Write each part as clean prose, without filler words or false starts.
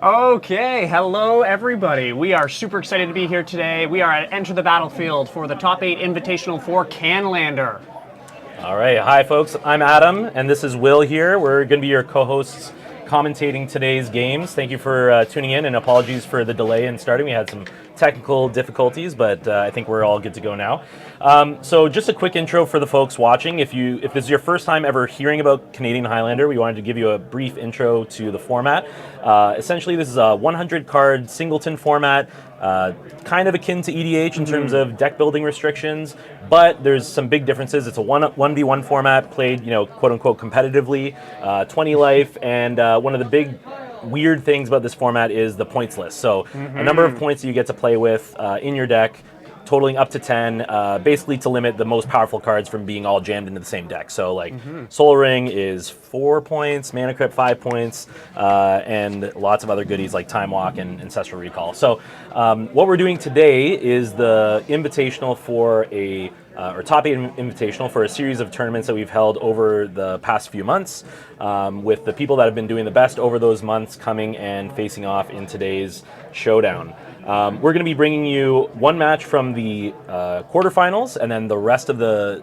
Okay, hello everybody. We are super excited to be here today. We are at Enter the Battlefield for the Top 8 Invitational for Highlander. All right, hi folks, I'm Adam, and this is Will here. We're going to be your co-hosts commentating today's games. Thank you for tuning in, and apologies for the delay in starting. We had some technical difficulties, but I think we're all good to go now. So just a quick intro for the folks watching. If this is your first time ever hearing about Canadian Highlander, we wanted to give you a brief intro to the format. Essentially, this is a 100-card singleton format, kind of akin to EDH in terms of deck building restrictions, but there's some big differences. It's a 1v1 format played, quote-unquote competitively, 20 life, and one of the big weird things about this format is the points list. So a number of points that you get to play with in your deck, totaling up to 10, basically to limit the most powerful cards from being all jammed into the same deck. So like Soul Ring is 4 points, Mana Crypt 5 points, and lots of other goodies like Time Walk and Ancestral Recall. So what we're doing today is the invitational for or Top 8 Invitational for a series of tournaments that we've held over the past few months, with the people that have been doing the best over those months coming and facing off in today's showdown. We're going to be bringing you one match from the quarterfinals and then the rest of the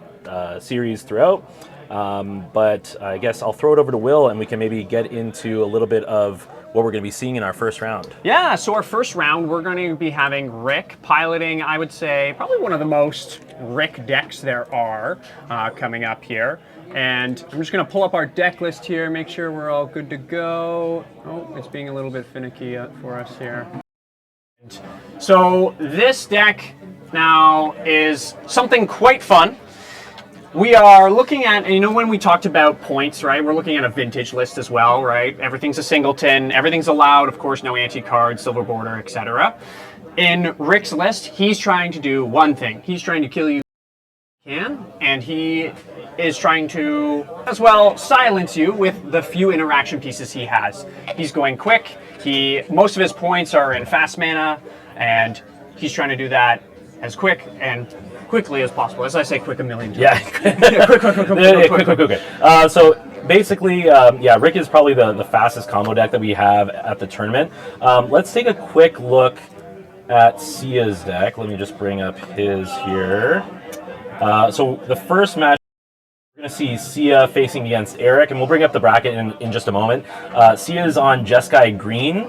series throughout. But I guess I'll throw it over to Will, and we can maybe get into a little bit of what we're going to be seeing in our first round. Yeah, so our first round, we're going to be having Rick piloting, I would say, probably one of the most Rick decks there are coming up here. And I'm just going to pull up our deck list here, make sure we're all good to go. Oh, it's being a little bit finicky for us here. So this deck now is something quite fun. We are looking at, when we talked about points, right, we're looking at a vintage list as well, right? Everything's a singleton, everything's allowed, of course, no anti-cards, silver border, etc. In Rick's list, he's trying to do one thing. He's trying to kill you and he is trying to, as well, silence you with the few interaction pieces he has. He's going quick, most of his points are in fast mana, and he's trying to do that as quick and quickly as possible. As I say, quick a million times. Yeah, quick. So basically, Rick is probably the fastest combo deck that we have at the tournament. Let's take a quick look at Sia's deck. Let me just bring up his here. So the first match, we're going to see Sia facing against Eric, and we'll bring up the bracket in just a moment. Sia is on Jeskai Green,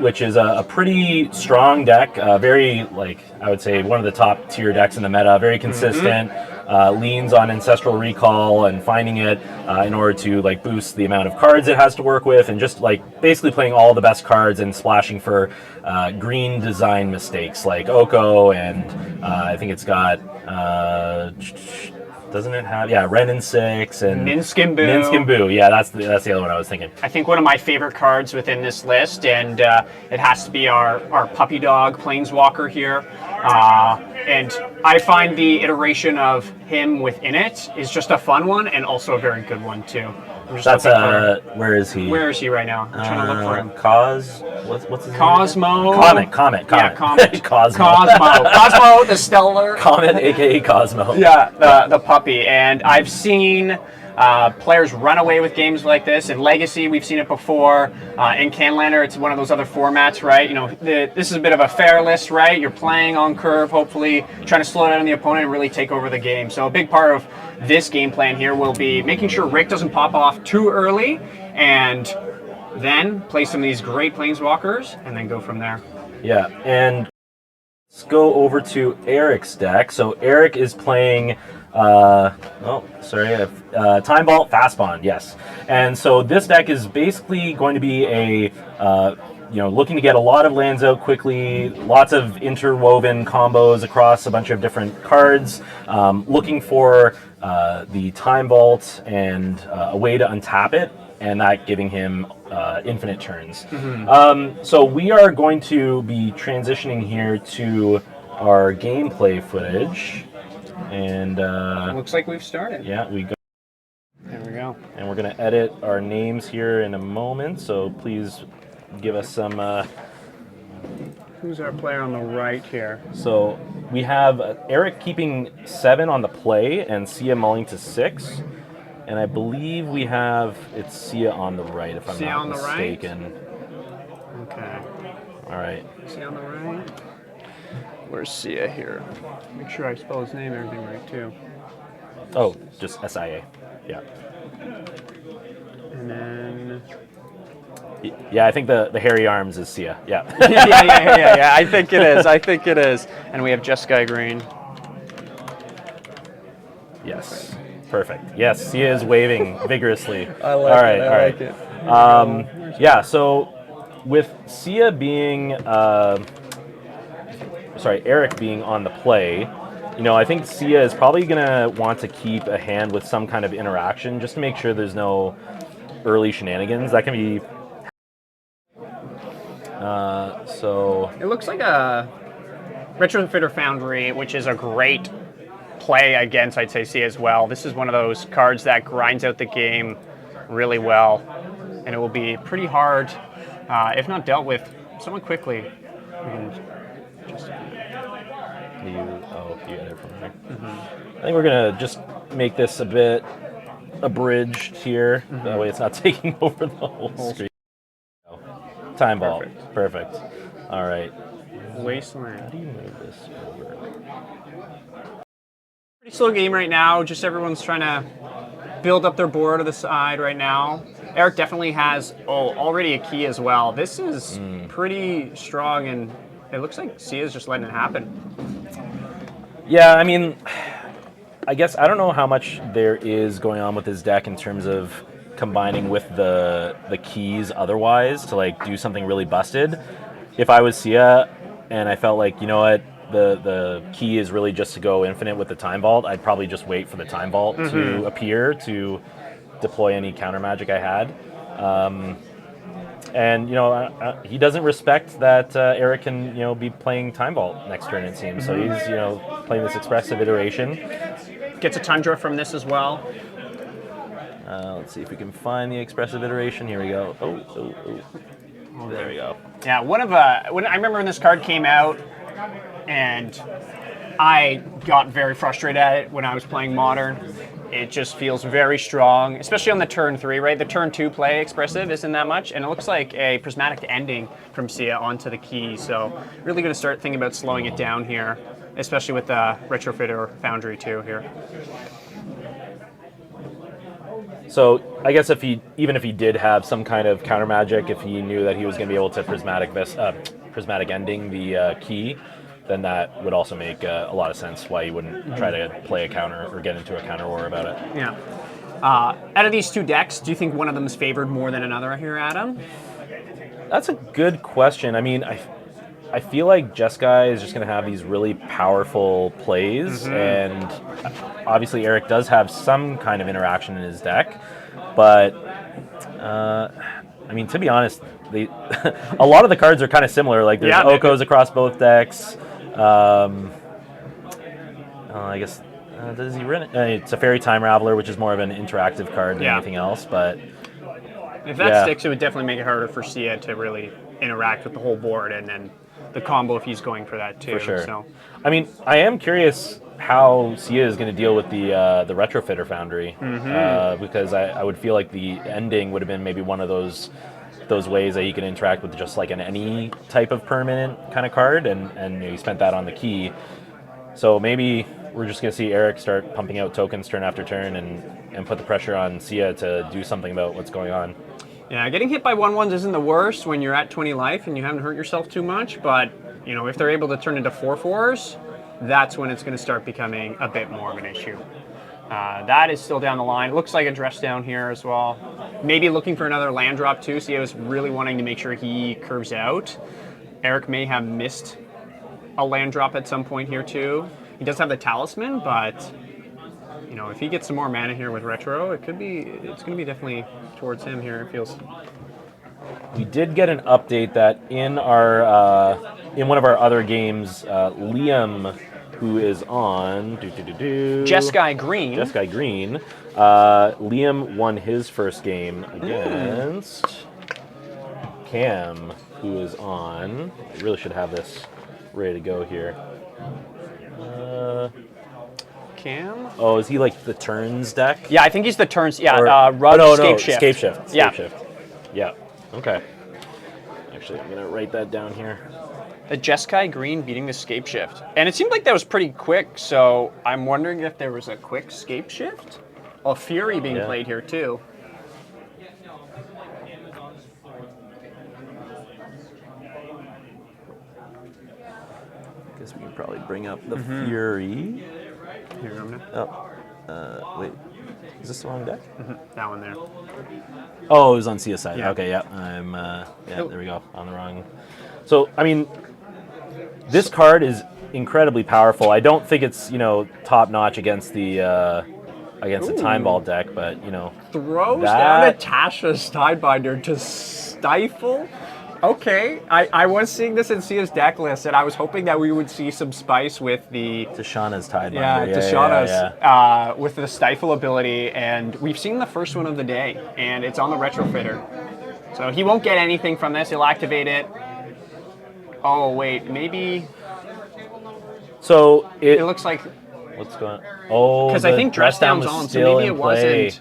which is a pretty strong deck, very, I would say, one of the top tier decks in the meta, very consistent, leans on Ancestral Recall and finding it in order to boost the amount of cards it has to work with, and just basically playing all the best cards and splashing for green design mistakes like Oko, and I think it's got... doesn't it have Ren and 6 and Ninskin-Boo? Yeah, that's the other one I was thinking. I think one of my favorite cards within this list, and it has to be our puppy dog Planeswalker here. And I find the iteration of him within it is just a fun one, and also a very good one too. That's where is he? Where is he right now? I'm trying to look for him. What's his Cosmo? Name? Comet. Yeah, Comet. Cosmo. Cosmo, the Stellar. Comet, aka Cosmo. Yeah, the puppy. And I've seen players run away with games like this. In Legacy, we've seen it before. In Highlander, it's one of those other formats, right? This is a bit of a fair list, right? You're playing on curve, hopefully trying to slow down the opponent and really take over the game. So a big part of this game plan here will be making sure Rick doesn't pop off too early, and then play some of these great Planeswalkers, and then go from there. Yeah, and let's go over to Eric's deck. So Eric is playing... Time Vault, Fast Bond, yes. And so this deck is basically going to be a, looking to get a lot of lands out quickly, lots of interwoven combos across a bunch of different cards, looking for the Time Vault and a way to untap it, and that giving him infinite turns. So we are going to be transitioning here to our gameplay footage. And looks like we've started. Yeah, we go. There we go. And we're going to edit our names here in a moment, so please give us some... Who's our player on the right here? So we have Eric keeping 7 on the play and Sia mulling to 6. And I believe we have, it's Sia on the right, if I'm not mistaken. Okay. All right. See on the right? Where's Sia here? Make sure I spell his name and everything right, too. Oh, just SIA. Yeah. And then... Yeah, I think the hairy arms is Sia. Yeah. yeah. I think it is. And we have Jeskai Green. Yes. Perfect. Yes, Sia is waving vigorously. I like it. Yeah, so with Sia being, Eric being on the play, I think Sia is probably going to want to keep a hand with some kind of interaction just to make sure there's no early shenanigans. That can be... so... It looks like a Retrofitter Foundry, which is a great play against, I'd say, Sia as well. This is one of those cards that grinds out the game really well, and it will be pretty hard, if not dealt with somewhat quickly. You got it from there. I think we're going to just make this a bit abridged here. That way it's not taking over the whole screen. Time ball. Perfect. All right. Wasteland. How do you move this over? Pretty slow game right now. Just everyone's trying to build up their board to the side right now. Eric definitely has already a key as well. This is pretty strong, and it looks like Sia's just letting it happen. Yeah, I mean, I guess I don't know how much there is going on with his deck in terms of combining with the keys otherwise to like do something really busted. If I was Sia and I felt like, you know what, the key is really just to go infinite with the Time Vault, I'd probably just wait for the Time Vault to appear to deploy any counter magic I had. And he doesn't respect that Eric can be playing Time Vault next turn, it seems. So he's playing this expressive iteration. Gets a Tundra from this as well. Let's see if we can find the expressive iteration. Here we go. Oh, there we go. Yeah, when I remember when this card came out, and I got very frustrated at it when I was playing Modern. It just feels very strong, especially on the turn 3, right? The turn 2 play expressive isn't that much, and it looks like a prismatic ending from Sia onto the key. So really going to start thinking about slowing it down here, especially with the Retrofitter Foundry too here. So I guess even if he did have some kind of counter magic, if he knew that he was going to be able to prismatic ending the key, then that would also make a lot of sense why he wouldn't try to play a counter or get into a counter war about it. Yeah. Out of these two decks, do you think one of them is favored more than another here, Adam? That's a good question. I mean, I feel like Jeskai is just going to have these really powerful plays, and obviously Eric does have some kind of interaction in his deck, but I mean, to be honest, a lot of the cards are kind of similar. Like there's Okos across both decks. I guess does he run it? It's a Fairy Time Raveler, which is more of an interactive card than anything else. But if that sticks, it would definitely make it harder for Sia to really interact with the whole board, and then the combo if he's going for that too. For sure. So, I mean, I am curious how Sia is going to deal with the Retrofitter Foundry, because I would feel like the ending would have been maybe one of those ways that he can interact with just like any type of permanent kind of card, and he spent that on the key. So maybe we're just going to see Eric start pumping out tokens turn after turn and put the pressure on Sia to do something about what's going on. Yeah, getting hit by 1/1s isn't the worst when you're at 20 life and you haven't hurt yourself too much, but if they're able to turn into 4/4s, that's when it's going to start becoming a bit more of an issue. That is still down the line. It looks like a dress down here as well. Maybe looking for another land drop too. Sia was really wanting to make sure he curves out. Eric may have missed a land drop at some point here too. He does have the talisman, but if he gets some more mana here with Retro, it's going to be definitely towards him here, it feels. We did get an update that in one of our other games, Liam, who is on Jeskai Green. Liam won his first game against Cam, who is on. I really should have this ready to go here. Cam? Oh, is he like the turns deck? Yeah, I think he's the turns. Yeah, Or, Rug, no, Scape Shift. Scape Shift. Yeah. Yeah. Okay. Actually, I'm going to write that down here. The Jeskai green beating the scape shift. And it seemed like that was pretty quick, so I'm wondering if there was a quick scape shift? A Fury being played here too. Guess we can probably bring up the Fury. Here, I'm gonna. Oh, wait. Is this the wrong deck? That one there. Oh, it was on CS side. Yeah. Okay, yeah. There we go. On the wrong. So, I mean, this card is incredibly powerful. I don't think it's, top notch against the Time Ball deck, but, Throws down Natasha's Tidebinder to stifle. Okay, I was seeing this in Sia's deck list, and I was hoping that we would see some spice with the Tashana's Tidebinder. Yeah, Tashana's with the stifle ability, and we've seen the first one of the day, and it's on the retrofitter. So he won't get anything from this. He'll activate it. Oh wait, maybe. So it looks like. What's going on? Oh, because I think dress down's on, so maybe it wasn't.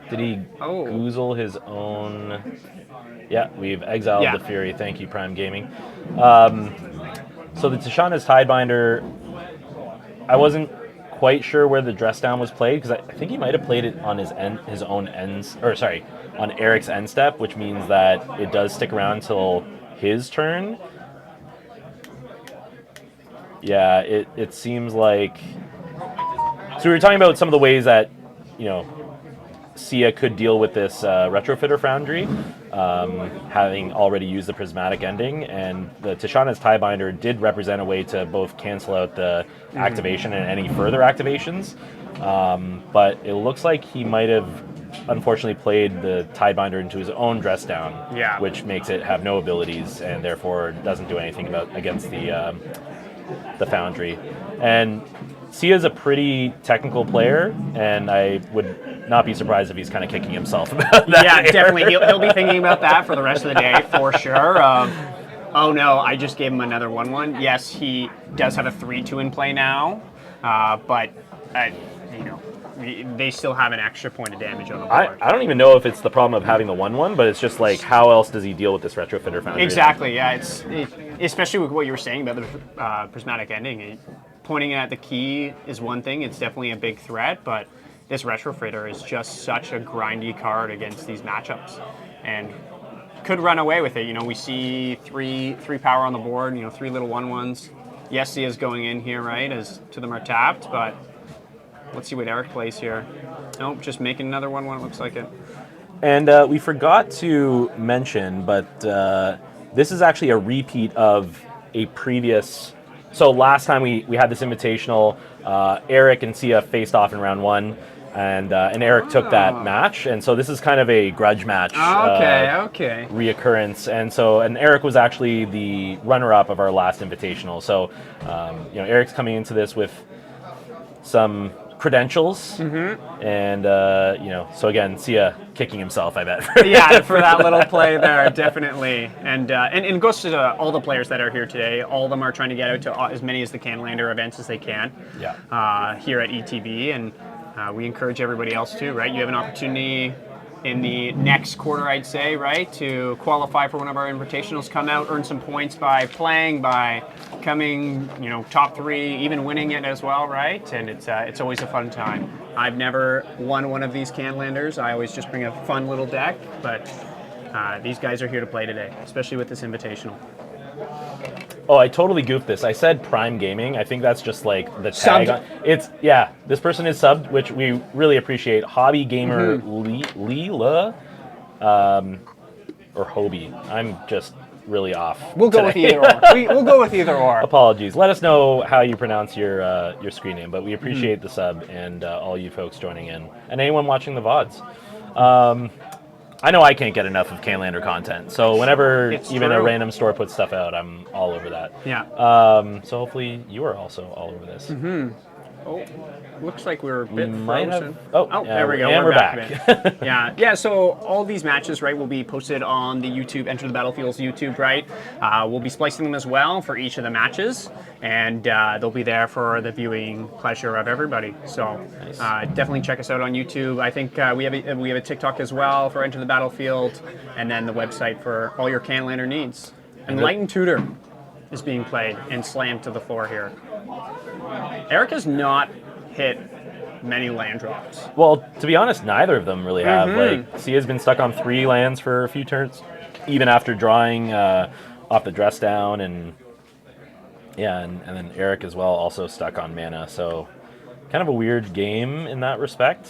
Did he goozle his own? Yeah, we've exiled the Fury. Thank you, Prime Gaming. So the Tashana's Tidebinder, I wasn't quite sure where the dress down was played because I think he might have played it on his own ends, on Eric's end step, which means that it does stick around until his turn. Yeah, it seems like. So we were talking about some of the ways that, Sia could deal with this retrofitter Foundry, having already used the prismatic ending, and the Tashana's Tiebinder did represent a way to both cancel out the activation and any further activations. But it looks like he might have unfortunately played the Tiebinder into his own dress down, which makes it have no abilities and therefore doesn't do anything against the Foundry. And Sia's a pretty technical player, and I would not be surprised if he's kind of kicking himself about that. Yeah, definitely. He'll be thinking about that for the rest of the day, for sure. Oh no, I just gave him another 1/1. Yes, he does have a 3/2 in play now, but they still have an extra point of damage on the board. I don't even know if it's the problem of having the 1/1, but it's just like, how else does he deal with this retrofitter Foundry? Exactly, yeah. Especially with what you were saying about the prismatic ending. Pointing at the key is one thing. It's definitely a big threat, but this retrofitter is just such a grindy card against these matchups, and could run away with it. We see three power on the board. 3 little 1/1s. Yes, Sia's going in here, right? As two of them are tapped, but let's see what Eric plays here. Nope, just making another 1/1. Looks like it. And we forgot to mention, but this is actually a repeat of a previous. So last time we had this invitational, Eric and Sia faced off in round 1, and Eric took that match, and so this is kind of a grudge match. Okay. Reoccurrence, and Eric was actually the runner-up of our last invitational. So Eric's coming into this with some credentials, and so again, Sia kicking himself, I bet. For that little play there, definitely. And it goes to all the players that are here today. All of them are trying to get out to as many as the Highlander events as they can. Here at ETB, and we encourage everybody else too. Right, you have an opportunity in the next quarter, I'd say, right, to qualify for one of our invitationals, come out, earn some points by playing, by coming, top 3, even winning it as well, right? And it's always a fun time. I've never won one of these Canlanders. I always just bring a fun little deck, but these guys are here to play today, especially with this invitational. Oh, I totally goofed this. I said Prime Gaming. I think that's just like the tag. This person is subbed, which we really appreciate. Hobby Gamer Leela, or Hobie. I'm just really off. We'll go with either or. We'll go with either or. Apologies. Let us know how you pronounce your screen name, but we appreciate the sub and all you folks joining in, and anyone watching the VODs. I know I can't get enough of Canlander content, so whenever a random store puts stuff out, I'm all over that. Yeah. So hopefully you are also all over this. Oh, looks like we're a bit might have- frozen. oh, there we go. and we're back. in. Yeah. So all these matches, right, will be posted on the YouTube Enter the Battlefield's YouTube, right? We'll be splicing them as well for each of the matches, and they'll be there for the viewing pleasure of everybody. So definitely check us out on YouTube. I think we have a TikTok as well for Enter the Battlefield, and then the website for all your Can Lantern needs. And Light and Tutor is being played and slammed to the floor here. Eric has not hit many land drops. Well, to be honest, neither of them really have. Like, Sia's been stuck on 3 lands for a few turns, even after drawing off the dress down, and and then Eric as well, also stuck on mana. So, kind of a weird game in that respect.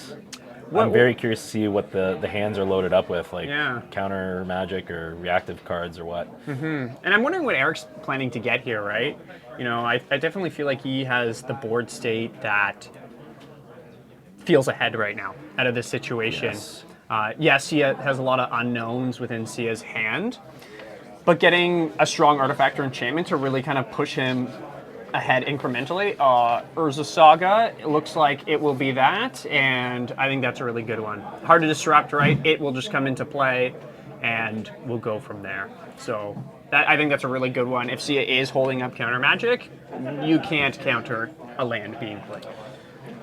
I'm very curious to see what the hands are loaded up with, like counter magic or reactive cards or what. And I'm wondering what Eric's planning to get here, right? You know, I definitely feel like he has the board state that feels ahead right now out of this situation. Yes, Sia has a lot of unknowns within Sia's hand, but getting a strong artifact or enchantment to really kind of push him ahead incrementally. Urza Saga, it looks like it will be that, and I think that's a really good one. Hard to disrupt, right? It will just come into play, and we'll go from there. So I think that's a really good one. If Sia is holding up counter magic, you can't counter a land being played.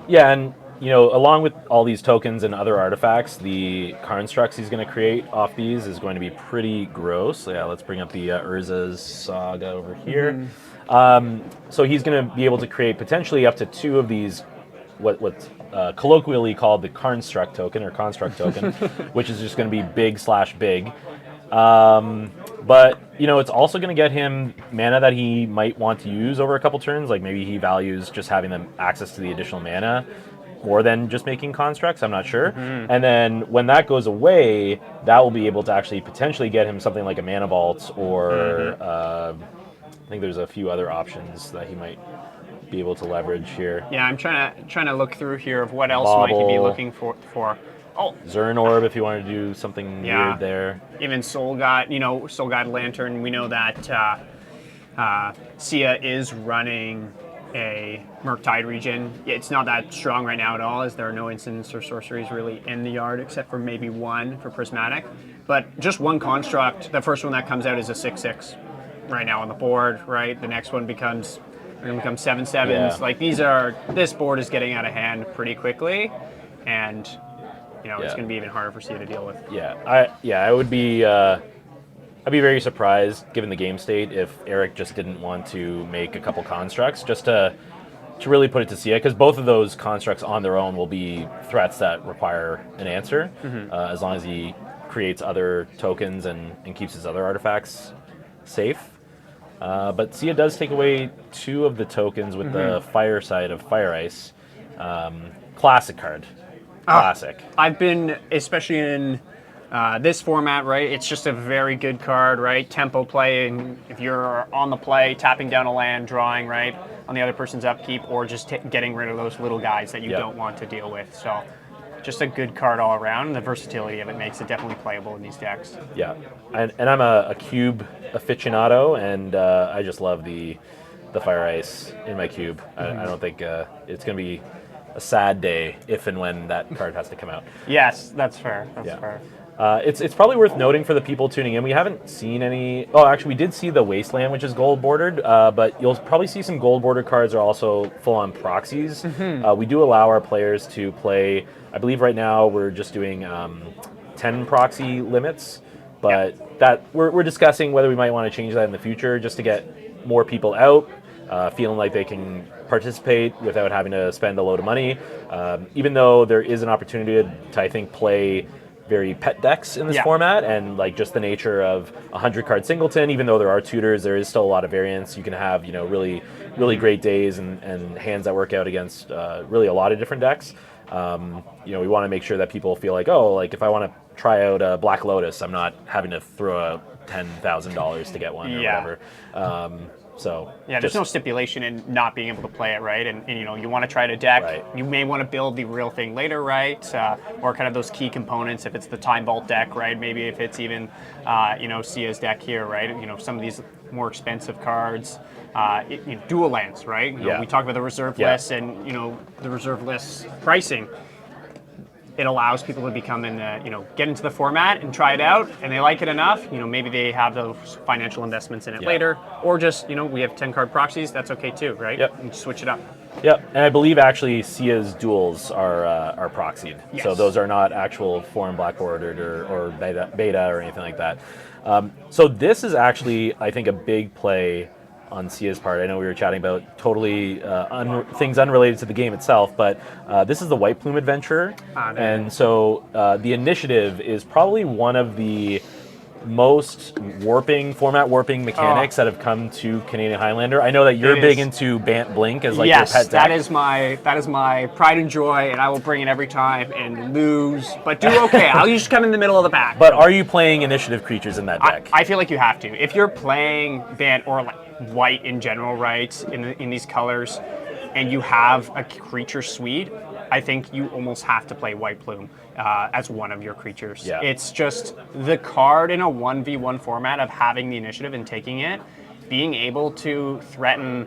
Yeah, and you know, along with all these tokens and other artifacts, the constructs he's going to create off these is going to be pretty gross. So yeah, let's bring up the Urza's Saga over here. So he's going to be able to create potentially up to 2 of these, what's colloquially called the construct token, which is just going to be big/big. But you know, it's also going to get him mana that he might want to use over a couple turns. Like maybe he values just having them access to the additional mana more than just making constructs. I'm not sure. And then when that goes away, that will be able to actually potentially get him something like a mana vault, or I think there's a few other options that he might be able to leverage here. Yeah, I'm trying to look through here of what else might he be looking for. Oh, Zern Orb, if you want to do something weird there. Even Soul God Lantern. We know that Sia is running a Murktide region. It's not that strong right now at all, as there are no instants or sorceries really in the yard, except for maybe one for Prismatic. But just one construct, the first one that comes out is a 6/6 right now on the board, right? The next one becomes 7/7s. Yeah. Like this board is getting out of hand pretty quickly, and you know it's going to be even harder for Sia to deal with. I would be. I'd be very surprised, given the game state, if Eric just didn't want to make a couple constructs just to really put it to Sia, because both of those constructs on their own will be threats that require an answer, as long as he creates other tokens and keeps his other artifacts safe. But Sia does take away 2 of the tokens with the fire side of Fire Ice. Classic card. Classic. I've been, especially in this format, right? It's just a very good card, right? Tempo play, and if you're on the play, tapping down a land, drawing, right, on the other person's upkeep, or just getting rid of those little guys that you don't want to deal with. So just a good card all around, and the versatility of it makes it definitely playable in these decks. Yeah, and I'm a cube aficionado, and I just love the Fire Ice in my cube. I don't think it's going to be a sad day if and when that card has to come out. Yes, that's fair. That's fair. It's probably worth noting for the people tuning in, we haven't seen any. Oh, actually, we did see the Wasteland, which is gold bordered, but you'll probably see some gold bordered cards are also full on proxies. We do allow our players to play. I believe right now we're just doing 10 proxy limits, but that we're discussing whether we might want to change that in the future just to get more people out, feeling like they can participate without having to spend a load of money. Even though there is an opportunity to I think, play very pet decks in this format, and like just the nature of 100-card singleton, even though there are tutors, there is still a lot of variance. You can have really great days and hands that work out against really a lot of different decks. We want to make sure that people feel like, if I want to try out a Black Lotus, I'm not having to throw out $10,000 to get one or whatever. There's no stipulation in not being able to play it, right? And you want to try to deck. Right. You may want to build the real thing later, right? Or kind of those key components. If it's the Time Vault deck, right? Maybe if it's even Sia's deck here, right? Some of these more expensive cards. Dual lands, right? We talk about the reserve lists and the reserve list pricing. It allows people to become get into the format and try it out, and they like it enough. Maybe they have those financial investments in it later, or just we have 10 card proxies. That's okay too, right? Yep. And switch it up. Yep, and I believe actually Sia's duels are proxied, so those are not actual foreign black bordered or beta or anything like that. So this is actually, I think, a big play on Sia's part. I know we were chatting about totally things unrelated to the game itself, but this is the White Plume Adventurer, and so the initiative is probably one of the most format warping mechanics that have come to Canadian Highlander. I know that you're big into Bant Blink as like your pet deck. that is my pride and joy, and I will bring it every time and lose, but do okay. I'll usually come in the middle of the pack. But are you playing initiative creatures in that deck? I feel like you have to. If you're playing Bant or white in general, right, in these colors, and you have a creature suite, I think you almost have to play White Plume as one of your creatures. Yeah. It's just the card in a 1v1 format of having the initiative and taking it, being able to threaten,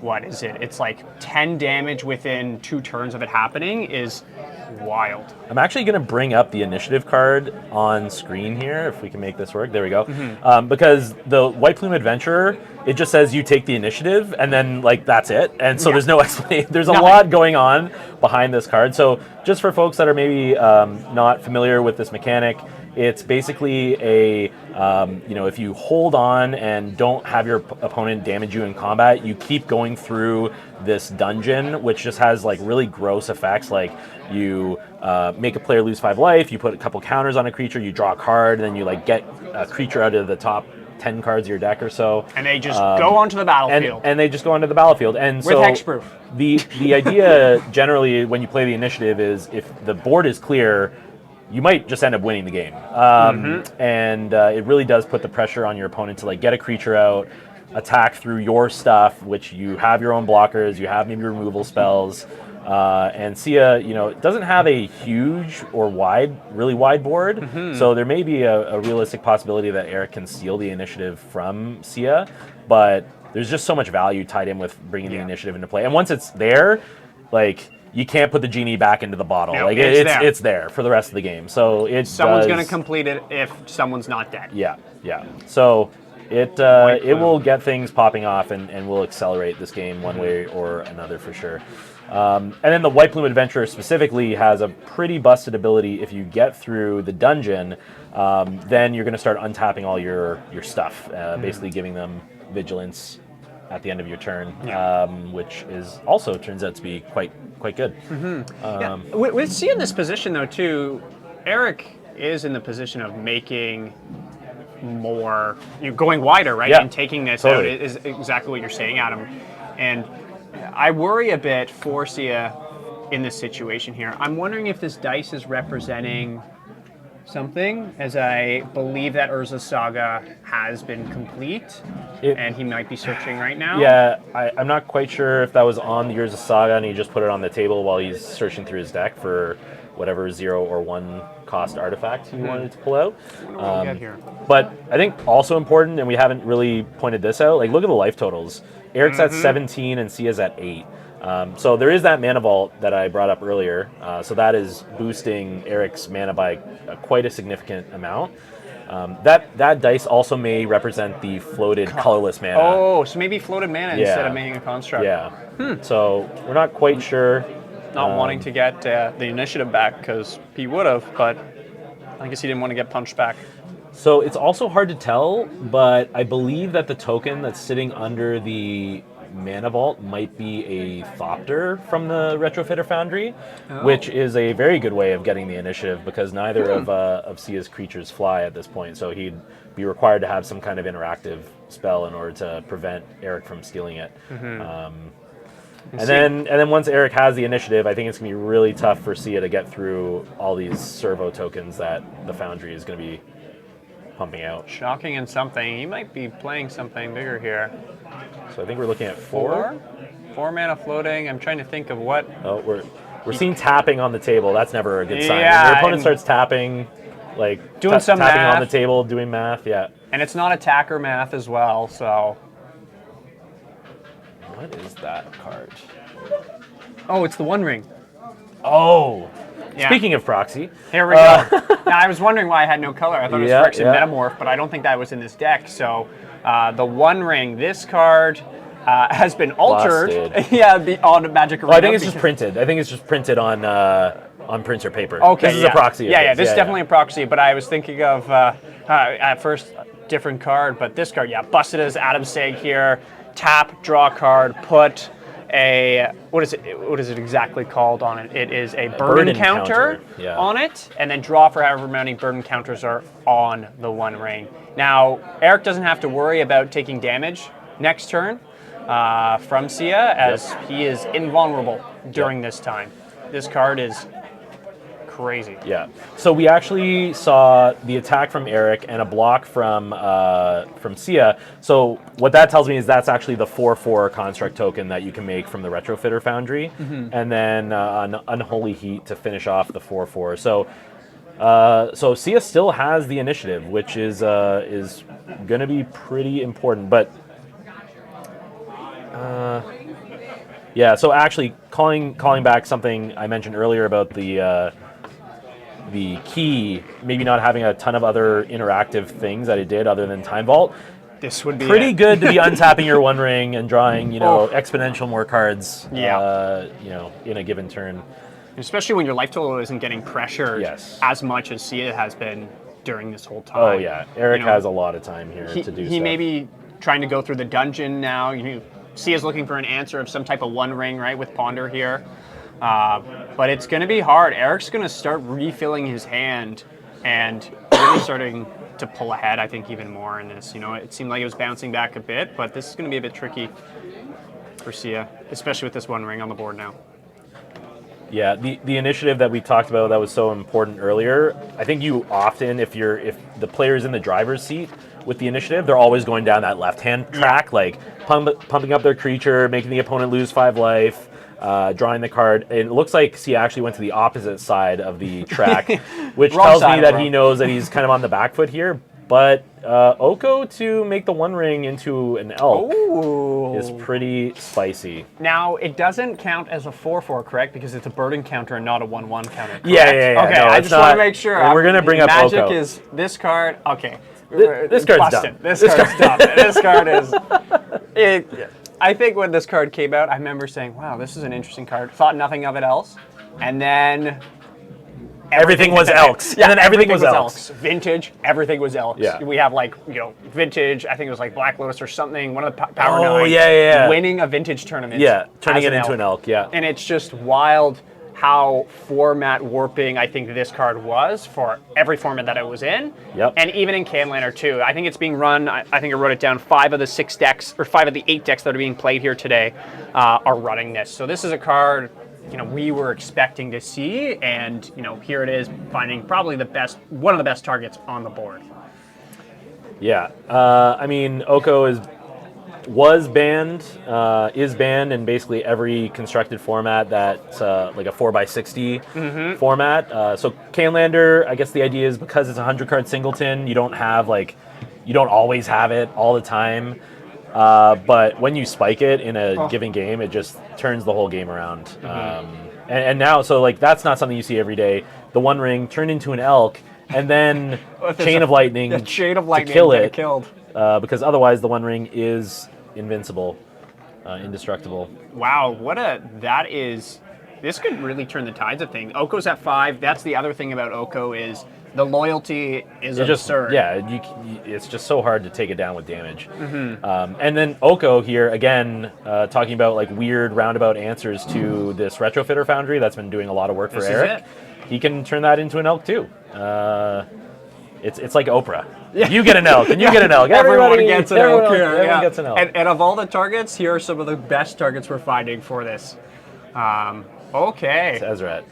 what is it? It's like 10 damage within 2 turns of it happening is wild. I'm actually going to bring up the initiative card on screen here, if we can make this work. There we go. Because the White Plume Adventurer, it just says you take the initiative, and then that's it. And so there's no explanation. There's a lot going on behind this card. So just for folks that are maybe not familiar with this mechanic, it's basically if you hold on and don't have your opponent damage you in combat, you keep going through this dungeon, which just has really gross effects. Like you make a player lose 5 life, you put a couple counters on a creature, you draw a card, and then you get a creature out of the top 10 cards of your deck or so. And they just go onto the battlefield. And they just go onto the battlefield. And with hexproof. The idea generally when you play the initiative is if the board is clear, you might just end up winning the game. And it really does put the pressure on your opponent to get a creature out, attack through your stuff, which you have your own blockers, you have maybe removal spells. And Sia, doesn't have a huge or really wide board, so there may be a realistic possibility that Eric can steal the initiative from Sia, but there's just so much value tied in with bringing the initiative into play. And once it's there, you can't put the genie back into the bottle. No, it's there for the rest of the game. So someone's going to complete it if someone's not dead. Yeah. So it will get things popping off and will accelerate this game one way or another for sure. And then the White Plume Adventurer specifically has a pretty busted ability. If you get through the dungeon, then you're going to start untapping all your stuff, basically giving them vigilance at the end of your turn, which is also turns out to be quite good. With Sia in this position though too, Eric is in the position of making more, going wider, right? And taking this out is exactly what you're saying, Adam. And I worry a bit for Sia in this situation here. I'm wondering if this dice is representing something, as I believe that Urza's Saga has been complete, and he might be searching right now. Yeah, I'm not quite sure if that was on the Urza's Saga and he just put it on the table while he's searching through his deck for whatever 0 or 1 cost artifact he wanted to pull out. What do we get here? But I think also important, and we haven't really pointed this out, look at the life totals. Eric's at 17 and Sia's at 8. So there is that mana vault that I brought up earlier. So that is boosting Eric's mana by quite a significant amount. That dice also may represent the floated colorless mana. Oh, so maybe floated mana instead of making a construct. Yeah. So we're not quite sure. Not wanting to get the initiative back because he would have, but I guess he didn't want to get punched back. So it's also hard to tell, but I believe that the token that's sitting under the Mana Vault might be a Thopter from the Retrofitter Foundry, which is a very good way of getting the initiative because neither of Sia's creatures fly at this point, so he'd be required to have some kind of interactive spell in order to prevent Eric from stealing it. And then once Eric has the initiative, I think it's going to be really tough for Sia to get through all these servo tokens that the Foundry is going to be pumping out. Shocking and something. He might be playing something bigger here. So I think we're looking at 4. 4 mana floating. I'm trying to think of what. Oh, we're seeing tapping on the table. That's never a good sign. Yeah, when your opponent starts tapping, like Doing some tapping math. on the table, doing math. Yeah. And it's not attacker math as well, so. What is that card? Oh, it's the One Ring. Oh. Yeah. Speaking of proxy. Here we go. Now, I was wondering why I had no color. I thought it was Phyrexian Metamorph, but I don't think that was in this deck. So the One Ring, this card has been altered. On Magic Arena. Well, I think it's just printed. I think it's just printed on printer paper. Okay, this is a proxy. Yeah, this is definitely a proxy, but I was thinking of, at first, different card, but this card, busted as Adam's saying here. Tap, draw a card, put a, what is it exactly called on it? It is a burden counter on it, and then draw for however many burden counters are on the One Ring. Now, Eric doesn't have to worry about taking damage next turn from Sia, as he is invulnerable during this time. This card is crazy. Yeah. So we actually saw the attack from Eric and a block from Sia. So what that tells me is that's actually the 4/4 construct token that you can make from the Retrofitter Foundry, and then an Unholy Heat to finish off the 4/4. So Sia still has the initiative, which is going to be pretty important. But yeah. So actually, calling back something I mentioned earlier about the key, maybe not having a ton of other interactive things that it did other than Time Vault. This would be pretty good to be untapping your One Ring and drawing, exponential more cards, in a given turn. Especially when your life total isn't getting pressured as much as Sia has been during this whole time. Oh yeah, Eric has a lot of time here to do. He may be trying to go through the dungeon now. Sia's looking for an answer of some type of One Ring, right, with Ponder here. But it's going to be hard. Eric's going to start refilling his hand and really starting to pull ahead, I think, even more in this. It seemed like it was bouncing back a bit, but this is going to be a bit tricky for Sia, especially with this One Ring on the board now. Yeah, the initiative that we talked about that was so important earlier, I think you often, if the player's in the driver's seat with the initiative, they're always going down that left-hand track, like pumping up their creature, making the opponent lose 5 life, drawing the card. And it looks like Sia actually went to the opposite side of the track, which tells me that he knows that he's kind of on the back foot here. But Oko to make the One Ring into an elk is pretty spicy. Now, it doesn't count as a 4/4, correct? Because it's a burden counter and not a 1/1 counter, correct? Yeah. Okay, no, I just want to make sure. We're going to bring up Magic Oko. is this card. Okay. This card's dumb. This card's dumb. This card is... I think when this card came out, I remember saying, wow, this is an interesting card. Thought nothing of it else. And then... Everything was elks. Yeah, and then everything was elks. Vintage, everything was elks. Yeah. We have vintage, I think it was like Black Lotus or something, one of the Power 9. Winning a vintage tournament. Yeah, turning it into an elk, yeah. And it's just wild how format warping I think this card was for every format that it was in. Yep. And even in Highlander too. I think it's being run, I think I wrote it down, 5 of the 6 decks, or 5 of the 8 decks that are being played here today are running this. So this is a card we were expecting to see, and here it is, finding probably one of the best targets on the board. Yeah, I mean, Oko was banned, is banned in basically every constructed format that's like a 4x60 format. So Highlander, I guess the idea is because it's a 100-card singleton, you don't always have it all the time. But when you spike it in a given game, it just turns the whole game around. And now, so that's not something you see every day. The One Ring turned into an elk, and then Chain of Lightning to kill it, because otherwise the One Ring is invincible, indestructible. Wow, this could really turn the tides of things. Oko's at 5. That's the other thing about Oko is the loyalty is absurd. It's just so hard to take it down with damage. And then Oko here, again, talking about weird roundabout answers to this Retrofitter Foundry that's been doing a lot of work for Eric. He can turn that into an elk too. It's like Oprah. Yeah. You get an elk, and you get an elk. Everyone gets an elk here. Everyone gets an elk. And of all the targets, here are some of the best targets we're finding for this. Okay. Tezzeret.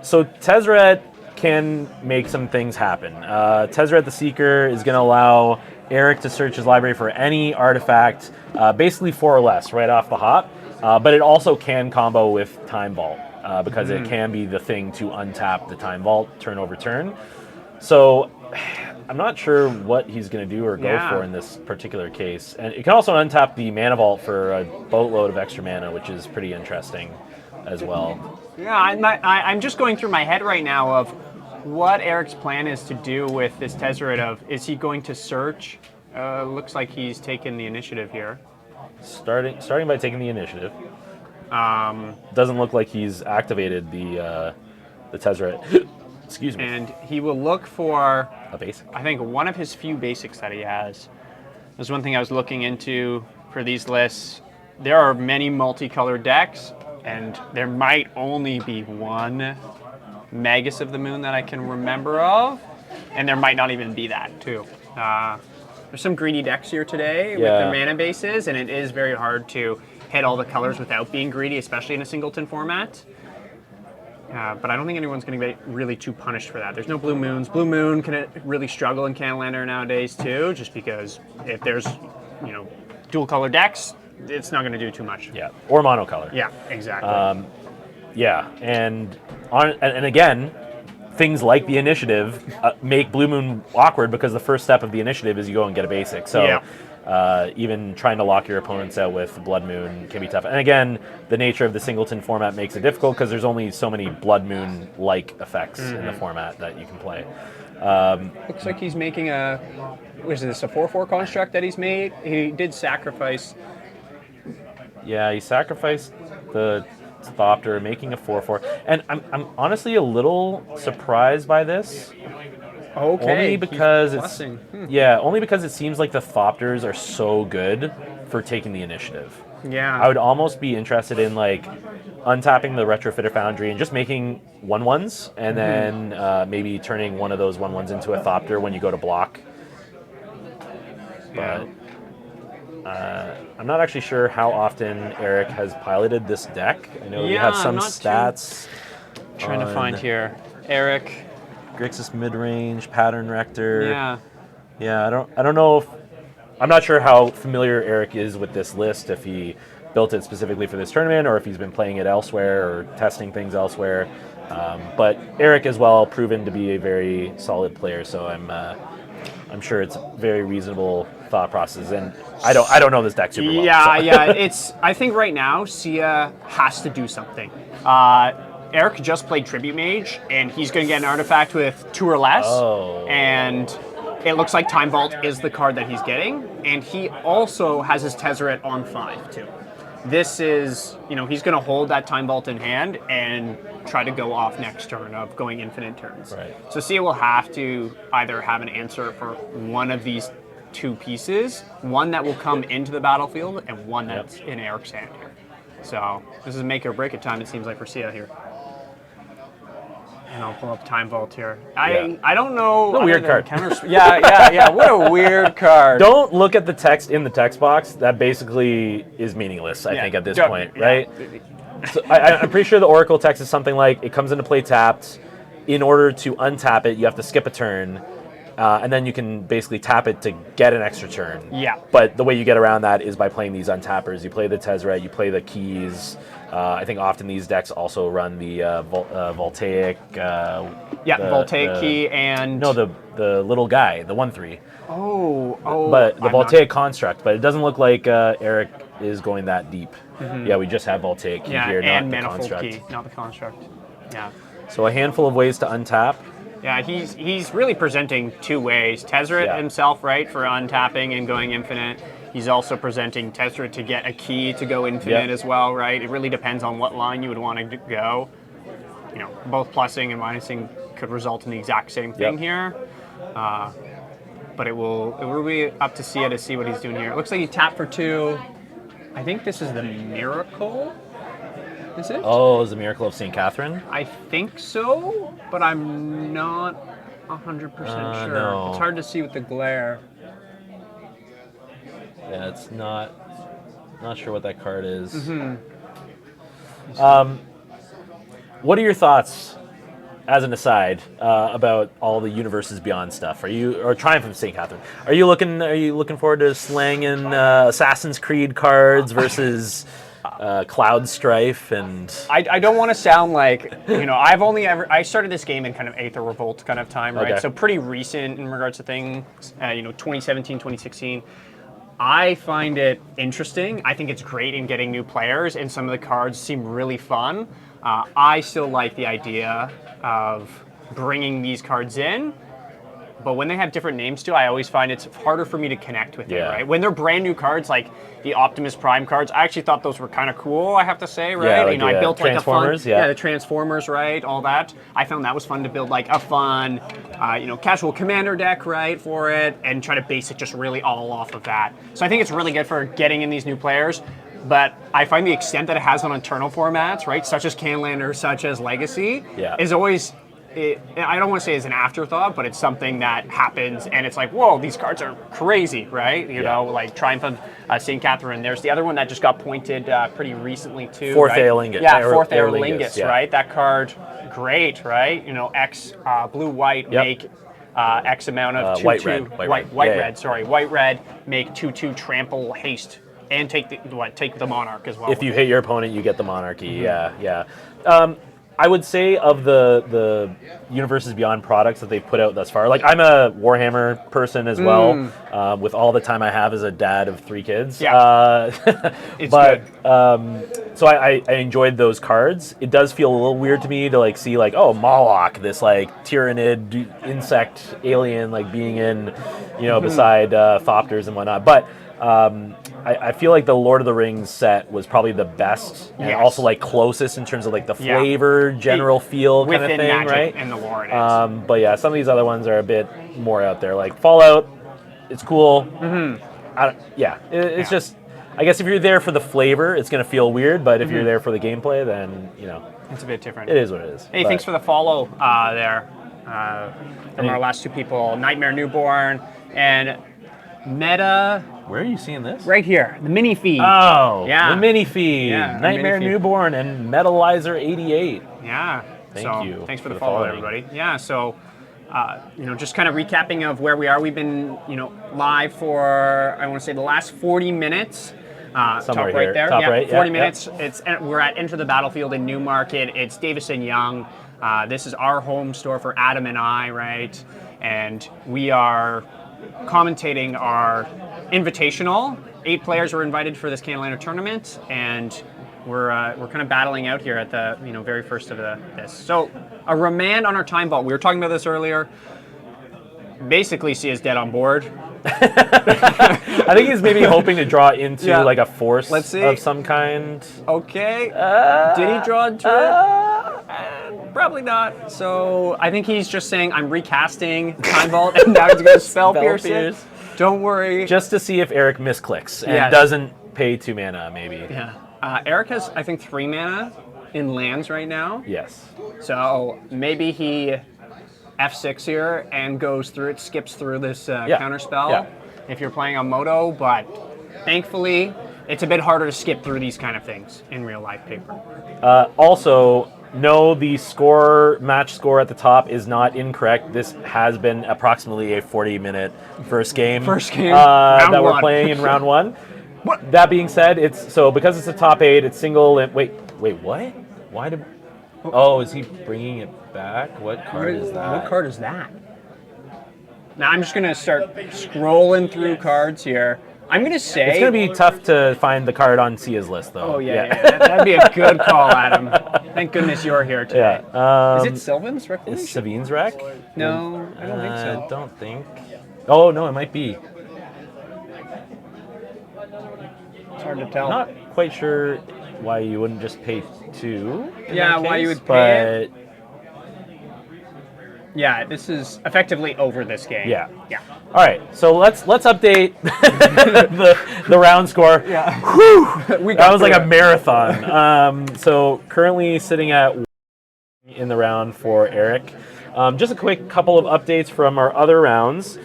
So Tezzeret can make some things happen. Tezzeret the Seeker is going to allow Eric to search his library for any artifact, basically 4 or less right off the hop, but it also can combo with Time Vault because it can be the thing to untap the Time Vault turn over turn. So I'm not sure what he's going to do or go Yeah. for in this particular case. And it can also untap the mana vault for a boatload of extra mana, which is pretty interesting as well. Yeah, I'm just going through my head right now of what Eric's plan is to do with this Tezzeret of, is he going to search? Looks like he's taken the initiative here. Starting by taking the initiative. Doesn't look like he's activated the Tezzeret. Excuse me. And he will look for, A basic. I think, one of his few basics that he has. There's one thing I was looking into for these lists. There are many multicolored decks, and there might only be one Magus of the Moon that I can remember of, and there might not even be that, too. There's some greedy decks here today with their mana bases, and it is very hard to hit all the colors without being greedy, especially in a singleton format. But I don't think anyone's going to be really too punished for that. There's no Blue Moons. Blue Moon can really struggle in Highlander nowadays too, just because if there's, dual color decks, it's not going to do too much. Yeah, or monocolor. Yeah, exactly. Yeah, and again, things like the initiative make Blue Moon awkward because the first step of the initiative is you go and get a basic. So even trying to lock your opponents out with Blood Moon can be tough. And again, the nature of the singleton format makes it difficult because there's only so many Blood Moon-like effects in the format that you can play. Looks like he's making a 4/4 construct that he's made? He did sacrifice. Yeah, he sacrificed the Thopter, making a 4/4. And I'm honestly a little surprised by this. Okay. Only because only because it seems like the Thopters are so good for taking the initiative. Yeah. I would almost be interested in like untapping the Retrofitter Foundry and just making 1/1s, and then maybe turning one of those 1/1s into a Thopter when you go to block. But I'm not actually sure how often Eric has piloted this deck. I know we have some stats. Trying to find here, Eric. Grixis midrange, Pattern Rector. Yeah. I don't know if I'm not sure how familiar Eric is with this list, if he built it specifically for this tournament or if he's been playing it elsewhere or testing things elsewhere. But Eric as well proven to be a very solid player, so I'm sure it's a very reasonable thought process. And I don't know this deck super well. I think right now Sia has to do something. Eric just played Tribute Mage, and he's going to get an artifact with 2 or less. Oh. And it looks like Time Vault is the card that he's getting. And he also has his Tezzeret on 5, too. This is, he's going to hold that Time Vault in hand and try to go off next turn of going infinite turns. Right. So Sia will have to either have an answer for one of these 2 pieces, one that will come into the battlefield, and one that's in Eric's hand here. So this is make or break it time, it seems like, for Sia here. And I'll pull up Time Vault here. I don't know. What a weird card. Yeah. What a weird card. Don't look at the text in the text box. That basically is meaningless, I think, at this point, right? So I'm pretty sure the Oracle text is something like, it comes into play tapped. In order to untap it, you have to skip a turn. And then you can basically tap it to get an extra turn. Yeah. But the way you get around that is by playing these untappers. You play the Tezzeret, you play the keys. I think often these decks also run the Voltaic. Voltaic key and... No, the little guy, the 1/3. Oh. But the Voltaic construct. But it doesn't look like Eric is going that deep. Yeah, we just have Voltaic key here, not the construct. Key, not the construct. Yeah. So a handful of ways to untap. Yeah, he's really presenting 2 ways. Tezzeret himself, right, for untapping and going infinite. He's also presenting Tezzeret to get a key to go infinite as well, right? It really depends on what line you would want to go. Both plussing and minusing could result in the exact same thing here. But it will be up to Sia to see what he's doing here. It looks like he tapped for 2. I think this is the Miracle. Is it? Oh, is the Miracle of St. Catherine? I think so, but I'm not 100% sure. No. It's hard to see with the glare. Yeah, it's not sure what that card is. What are your thoughts, as an aside, about all the Universes Beyond stuff? Or Triumph of St. Catherine? Are you looking forward to slanging Assassin's Creed cards versus Cloud Strife and... I don't want to sound like, I started this game in kind of Aether Revolt kind of time, right? Okay. So pretty recent in regards to things, 2017, 2016. I find it interesting. I think it's great in getting new players, and some of the cards seem really fun. I still like the idea of bringing these cards in, but when they have different names too, I always find it's harder for me to connect with it, right? When they're brand new cards, like the Optimus Prime cards, I actually thought those were kind of cool, I have to say, right? Yeah, like I built like a fun... Yeah, the Transformers, right? All that. I found that was fun to build like a fun, casual commander deck, right, for it, and try to base it just really all off of that. So I think it's really good for getting in these new players, but I find the extent that it has on internal formats, right, such as Highlander, such as Legacy, is always... I don't want to say it's an afterthought, but it's something that happens, and it's like, whoa, these cards are crazy, right? You know, like Triumph of St. Catherine. There's the other one that just got pointed pretty recently, too. Fourth right? Aerlingus. Yeah, Fourth Aerlingus, right? That card, great, right? X blue-white make X amount of 2/2. White-red, make 2/2 trample haste. And take the Monarch as well. If you hit your opponent, you get the Monarchy. Yeah. I would say of the Universes Beyond products that they've put out thus far, like I'm a Warhammer person as well, with all the time I have as a dad of 3 kids. Yeah, it's but good. So I enjoyed those cards. It does feel a little weird to me to like see like, oh, Moloch, this like Tyrannid insect alien like being in, beside Thopters and whatnot, but. I feel like the Lord of the Rings set was probably the best and also like closest in terms of like the flavor, general feel kind of thing, Magic right? And the lore it is. But yeah, some of these other ones are a bit more out there. Like Fallout, it's cool. It's just, I guess if you're there for the flavor, it's going to feel weird. But if you're there for the gameplay, then it's a bit different. It is what it is. Hey, thanks for the follow there from our last 2 people, Nightmare Newborn and Meta. Where are you seeing this? Right here, the mini feed. Oh, yeah, the mini feed. Yeah, Nightmare mini feed. Newborn and Metalizer 88. Yeah. Thank you. Thanks for the follow, everybody. Yeah. So, just kind of recapping of where we are. We've been, live for I want to say the last 40 minutes. Top right here. there. Top right. 40 minutes. We're at Enter the Battlefield in Newmarket. It's Davis and Young. This is our home store for Adam and I, right? And we are commentating our Invitational. 8 players were invited for this Highlander tournament, and we're kind of battling out here at the very first of this. So a remand on our time vault. We were talking about this earlier. Basically, C is dead on board. I think he's maybe hoping to draw into like a force of some kind. Okay. Did he draw into it? Probably not. So I think he's just saying, I'm recasting Time Vault, and now he's going to spell pierce it. Don't worry. Just to see if Eric misclicks and doesn't pay 2 mana, maybe. Yeah. Eric has, I think, 3 mana in lands right now. Yes. So maybe he F6 here and goes through it, skips through this counterspell if you're playing on Moto, but thankfully it's a bit harder to skip through these kind of things in real life paper. Also, no, the match score at the top is not incorrect. This has been approximately a 40-minute first game. That we're playing in round 1. What? That being said, because it's a top 8, it's single. Wait, what? Why did? Oh, is he bringing it back? What card is that? What card is that? Now I'm just gonna start scrolling through cards here. I'm going to say... It's going to be tough to find the card on Sia's list, though. Oh, yeah. That'd be a good call, Adam. Thank goodness you're here today. Yeah. Is it Sylvan's Requiem? Is Savine's Wreck? No, I don't think so. I don't think. Oh, no, it might be. It's hard to tell. Not quite sure why you wouldn't just pay 2. Yeah, why you would pay it. Yeah, this is effectively over this game. Yeah. All right, so let's update the round score. Yeah. Whew, that was like a marathon. So currently sitting at 1 in the round for Eric. Just a quick couple of updates from our other rounds.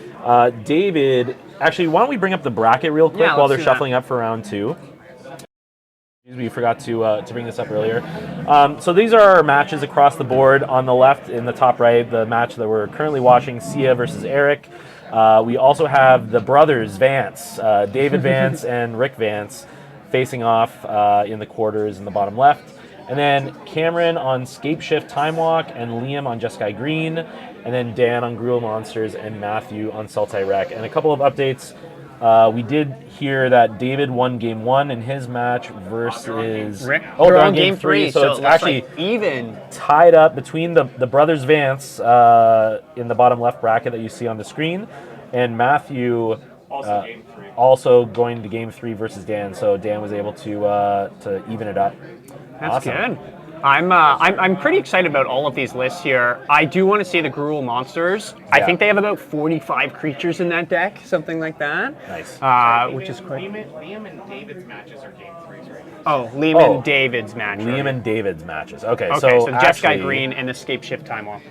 David, actually, why don't we bring up the bracket real quick while they're shuffling up for round 2. We forgot to bring this up earlier. So these are our matches across the board. On the left, in the top right, the match that we're currently watching, Sia versus Eric. We also have the brothers Vance, David Vance and Rick Vance, facing off in the quarters in the bottom left. And then Cameron on Scape Shift Time Walk, and Liam on Jeskai Green, and then Dan on Gruel Monsters, and Matthew on Sultai Rec. And a couple of updates. We did hear that David won game 1 in his match versus... They're on game 3, so it's actually like even tied up between the brothers Vance in the bottom left bracket that you see on the screen, and Matthew also going to game 3 versus Dan. So Dan was able to even it up. That's good. I'm pretty excited about all of these lists here. I do want to see the Gruel Monsters. Yeah. I think they have about 45 creatures in that deck, something like that. Nice. Which is quite... Liam and David's matches are game 3s right now. Oh, Liam and David's match. Liam and David's matches. Okay, so actually, Jeskai Green and the Scape Shift Time Off.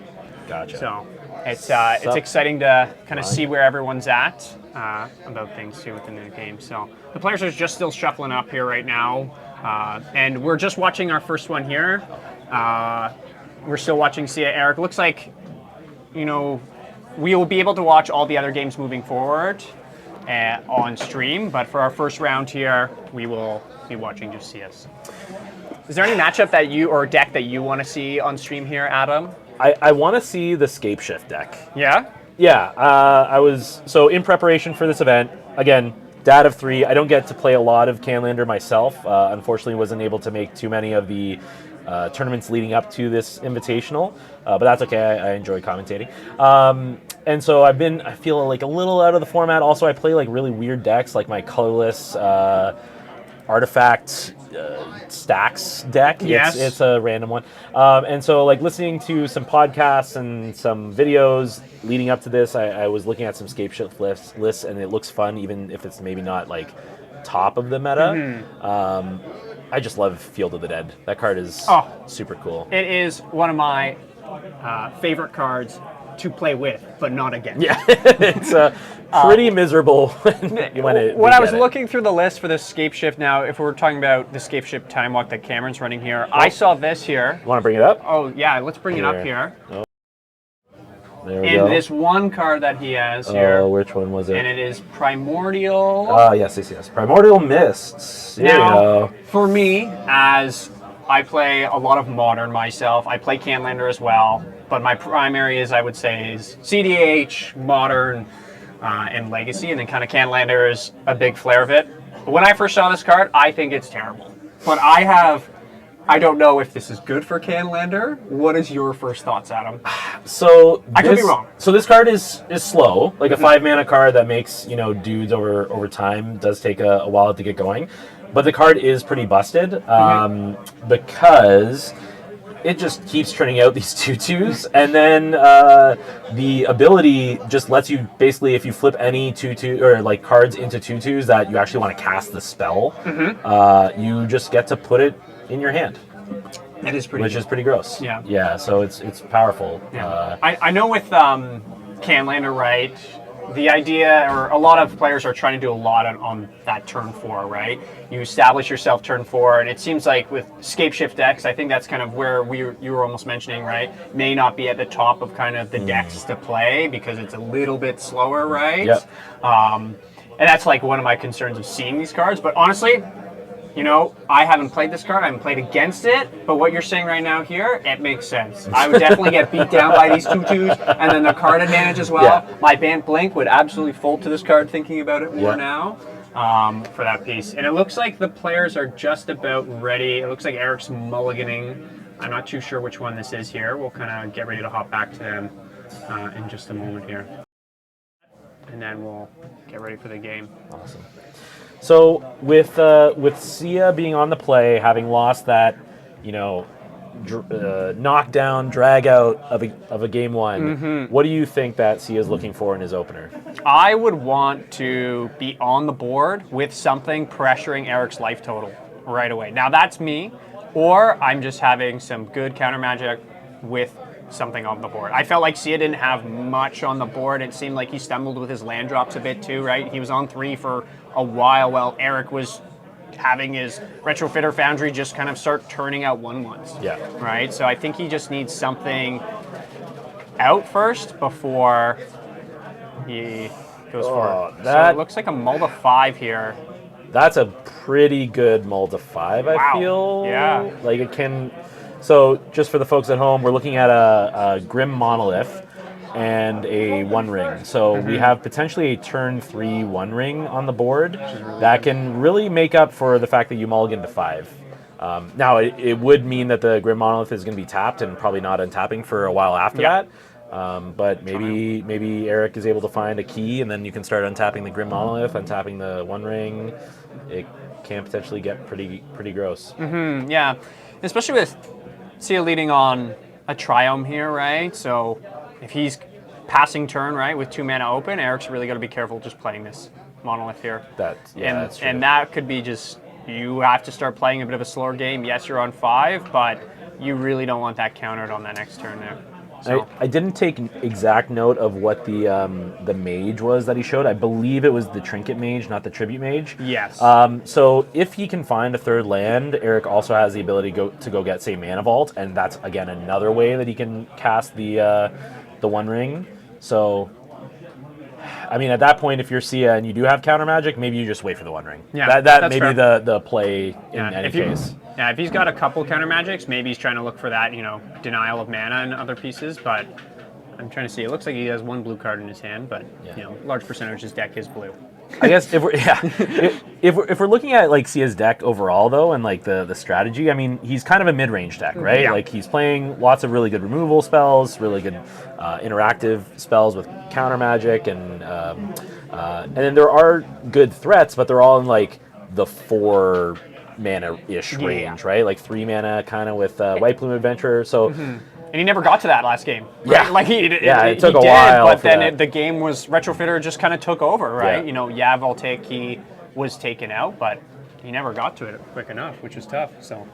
Gotcha. So it's exciting to kind of see where everyone's at about things too within the game. So the players are just still shuffling up here right now. And we're just watching our first one here. We're still watching Sia Eric. Looks like, we will be able to watch all the other games moving forward on stream. But for our first round here, we will be watching just Sia's. Is there any matchup that or deck that you want to see on stream here, Adam? I want to see the Scape Shift deck. Yeah? Yeah. I was in preparation for this event. Again, dad of 3. I don't get to play a lot of Highlander myself. Unfortunately, wasn't able to make too many of the tournaments leading up to this invitational, but that's okay. I enjoy commentating. And so I feel like a little out of the format. Also, I play like really weird decks, like my colorless artifact stacks deck. Yes. It's a random one. And so like listening to some podcasts and some videos leading up to this, I was looking at some Scape Shift lists, and it looks fun, even if it's maybe not like top of the meta. I just love Field of the Dead. That card is super cool. It is one of my favorite cards to play with, but not against. Yeah, it's pretty miserable when I was looking through the list for this Scape Shift now, if we're talking about the Scape Shift Time Walk that Cameron's running here, I saw this here. Want to bring it up? Oh, yeah, let's bring it up here. Oh. There we go. This one card that he has here. Oh, which one was it? And it is Primordial. Yes. Primordial Mists. Now, for me, as I play a lot of Modern myself, I play Highlander as well, but my primary I would say is CDH, Modern, and Legacy, and then kind of Highlander is a big flare of it. But when I first saw this card, I think it's terrible. But I don't know if this is good for Highlander. What is your first thoughts, Adam? So I could be wrong. So this card is slow, like a 5-mana card that makes dudes over time. Does take a while to get going, but the card is pretty busted because it just keeps turning out these 2/2s, and then the ability just lets you basically, if you flip any 2/2 or like cards into 2/2s that you actually want to cast the spell, you just get to put it in your hand. That is pretty Which good. is pretty gross. Yeah. Yeah, so it's powerful. Yeah. I know with Highlander, right, the idea, or a lot of players are trying to do a lot on that turn 4, right? You establish yourself turn 4, and it seems like with Scape Shift decks, I think that's kind of where you were almost mentioning, right? May not be at the top of kind of the decks to play because it's a little bit slower, right? Yep. And that's like one of my concerns of seeing these cards, but honestly, I haven't played this card. I haven't played against it. But what you're saying right now here, it makes sense. I would definitely get beat down by these 2/2s, and then the card advantage as well. Yeah. My Bant Blink would absolutely fold to this card, thinking about it more now for that piece. And it looks like the players are just about ready. It looks like Eric's mulliganing. I'm not too sure which one this is here. We'll kind of get ready to hop back to them in just a moment here. And then we'll get ready for the game. Awesome. So with Sia being on the play, having lost that, knockdown, drag out of a game 1, what do you think that Sia is looking for in his opener? I would want to be on the board with something pressuring Eric's life total right away. Now that's me, or I'm just having some good counter magic with something on the board. I felt like Sia didn't have much on the board. It seemed like he stumbled with his land drops a bit too, right? He was on 3 for a while Eric was having his Retrofitter Foundry just kind of start turning out 1/1s. Yeah. Right? So I think he just needs something out first before he goes for it. So it looks like a Mulda 5 here. That's a pretty good mull to 5, I Wow. feel. Yeah. Like it can. So just for the folks at home, we're looking at a Grim Monolith and a One Ring. So we have potentially a turn 3 One Ring on the board that can really make up for the fact that you mulligan to 5. Now, it would mean that the Grim Monolith is going to be tapped and probably not untapping for a while after that. But maybe Eric is able to find a key, and then you can start untapping the Grim Monolith, untapping the One Ring. It can potentially get pretty gross. Yeah, especially with Sia leading on a Triome here, right? So if he's passing turn, right, with 2 mana open, Eric's really got to be careful just playing this Monolith here. That's true. And that could be just, you have to start playing a bit of a slower game. Yes, you're on 5, but you really don't want that countered on that next turn there. So. I didn't take exact note of what the mage was that he showed. I believe it was the Trinket Mage, not the Tribute Mage. Yes. So if he can find a 3rd land, Eric also has the ability to go get, say, Mana Vault, and that's, again, another way that he can cast the One Ring. So, I mean, at that point, if you're Sia and you do have counter magic, maybe you just wait for the One Ring. Yeah, that may be the play in any case. Yeah, if he's got a couple counter magics, maybe he's trying to look for that, denial of mana and other pieces. But I'm trying to see. It looks like he has 1 blue card in his hand, but large percentage of his deck is blue. I guess if we're looking at like Sia's deck overall though, and like the strategy, I mean, he's kind of a mid-range deck, right? Yeah. Like he's playing lots of really good removal spells, really good interactive spells with counter magic, and then there are good threats, but they're all in like the 4 mana-ish range, right? Like 3 mana kind of with White Plume Adventurer. So. And he never got to that last game, right? Yeah. Like it took a while. But then the game was Retrofitter just kind of took over, right? Yeah. Yav Voltaic was taken out, but he never got to it quick enough, which was tough. So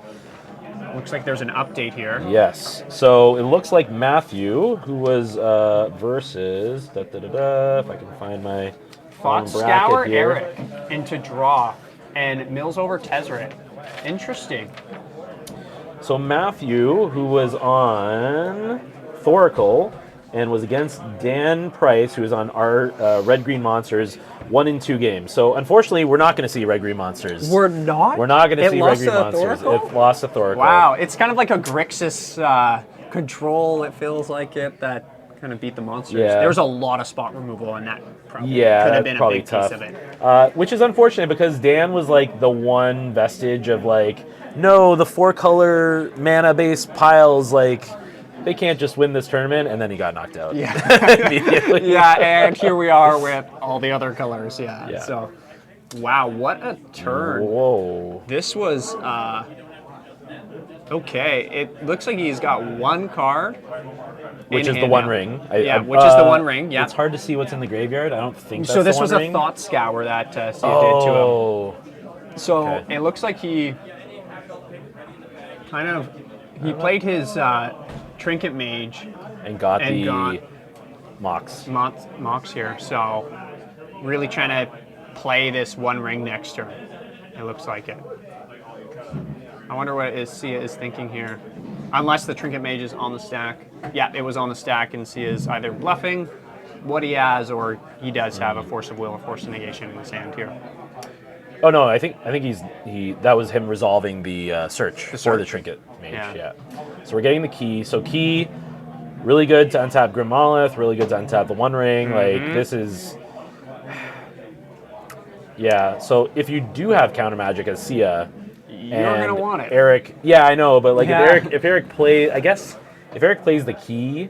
looks like there's an update here. Yes. So it looks like Matthew, who was versus if I can find my Thought bracket Scour here. Eric into draw and Mills over Tezzeret. Interesting. So Matthew, who was on Thoracle and was against Dan Price, who was on our Red Green Monsters, 1 in 2 games. So unfortunately, we're not going to see Red Green Monsters. We're not? We're not going to It see Red lost Green to Monsters. Thoracle? It lost to Thoracle. Wow, it's kind of like a Grixis control, it feels like it, that kind of beat the monsters. Yeah. There was a lot of spot removal in that. Probably Yeah, could have that's been a probably big tough. piece of it. Which is unfortunate because Dan was like the one vestige of like, no, the 4-color mana-based piles, like, they can't just win this tournament, and then he got knocked out. Yeah. Immediately. Yeah, and here we are with all the other colors. Yeah. Yeah. So, wow, what a turn. Whoa. This was, okay. It looks like he's got 1 card. Which in is the hand One now. Ring. Which is the One Ring, yeah. It's hard to see what's in the graveyard. I don't think that's So this the was One a Ring. Thought Scour that Sia did to him. Oh. So Okay. it looks like he played his Trinket Mage And got and the got Mox. here. So really trying to play this One Ring next turn. It looks like it. I wonder what Sia is thinking here. Unless the Trinket Mage is on the stack. Yeah, it was on the stack, and Sia's either bluffing what he has, or he does have a Force of Will or Force of Negation in his hand here. Oh no, I think that was him resolving the search for the Trinket Mage. Yeah. So we're getting the key. So key, really good to untap Grim Monolith, really good to untap the One Ring. Like this is, yeah. So if you do have counter magic as Sia, You're gonna want it. Eric, yeah, I know, but like Yeah. if Eric plays the key,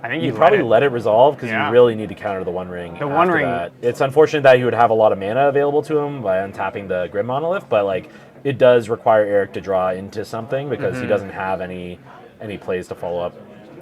I think you'd probably let it resolve because Yeah. you really need to counter the One Ring. The One after Ring- that. It's unfortunate that he would have a lot of mana available to him by untapping the Grim Monolith, but like it does require Eric to draw into something because he doesn't have any plays to follow up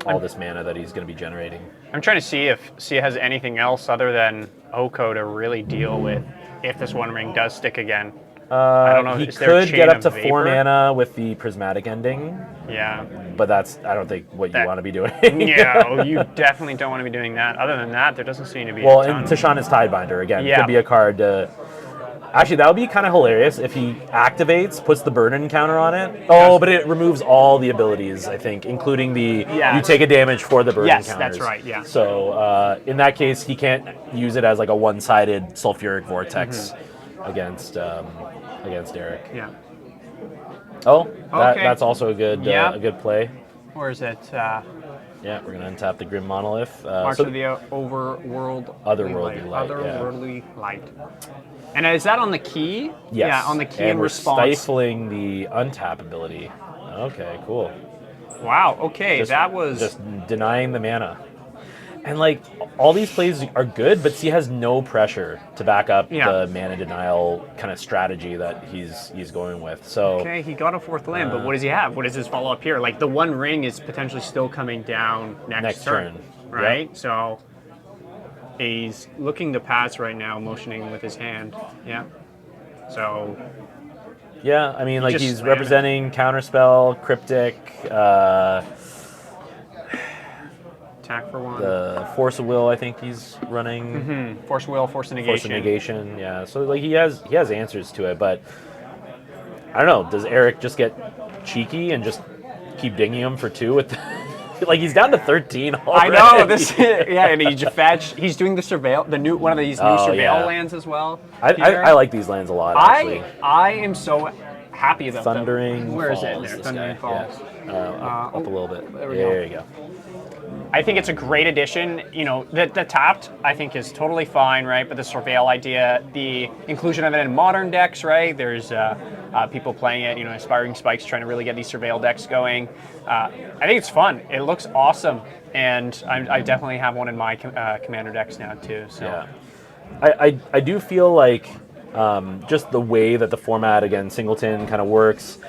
all this mana that he's going to be generating. I'm trying to see if Sia has anything else other than Oko to really deal with if this One Ring does stick again. I don't know. He Is there a could Chain get up of to Vapor? 4 mana with the Prismatic ending, Yeah. but that's I don't think what you want to be doing. Yeah, you definitely don't want to be doing that. Other than that, there doesn't seem to be Well, a ton. and Tishana's Tidebinder, again, Yeah. could be a card to... Actually, that would be kind of hilarious if he activates, puts the burden counter on it. Oh, but it removes all the abilities, I think, including the you take a damage for the burden counters. Yes, that's right, yeah. So in that case, he can't use it as like a one-sided sulfuric vortex against against Eric. Yeah. Oh, Okay. that's also a good Yeah. a good play. Or is it Yeah, we're gonna untap the Grim Monolith. March So of the Otherworldly Otherworldly Light, yeah. Otherworldly Light. And is that on the key? yes. Yeah, on the key and in we're response. stifling the untap ability. Okay, cool. Wow. Okay, that was just denying the mana. And like all these plays are good, but he has no pressure to back up the mana denial kind of strategy that he's going with. So okay. He got a 4th land, but what does he have? What is his follow up here? Like the one ring is potentially still coming down next turn, right? Yep. So he's looking to pass right now, motioning with his hand. Yeah. So. Yeah, I mean, like he's representing Counterspell, Cryptic. Attack for 1. The Force of Will, I think he's running. Force of Will, Force of Negation. Force of Negation, yeah. So like he has answers to it, but I don't know. Does Eric just get cheeky and just keep dinging him for 2 with? Like he's down to 13 already. I know this. Yeah, and he fetch. He's doing the surveil, the new one of these new surveil lands as well. I like these lands a lot. Actually, I am so happy about Thundering them. Where Falls, is it? There, Thundering Falls. Yeah. Up a little bit. There you go. I think it's a great addition. You know, the tapped, I think, is totally fine, right? But the surveil idea, the inclusion of it in modern decks, right? There's people playing it, you know, Aspiring Spikes trying to really get these surveil decks going. I think it's fun. It looks awesome. And I definitely have one in my commander decks now, too. So. Yeah. I do feel like just the way that the format, again, Singleton kind of works,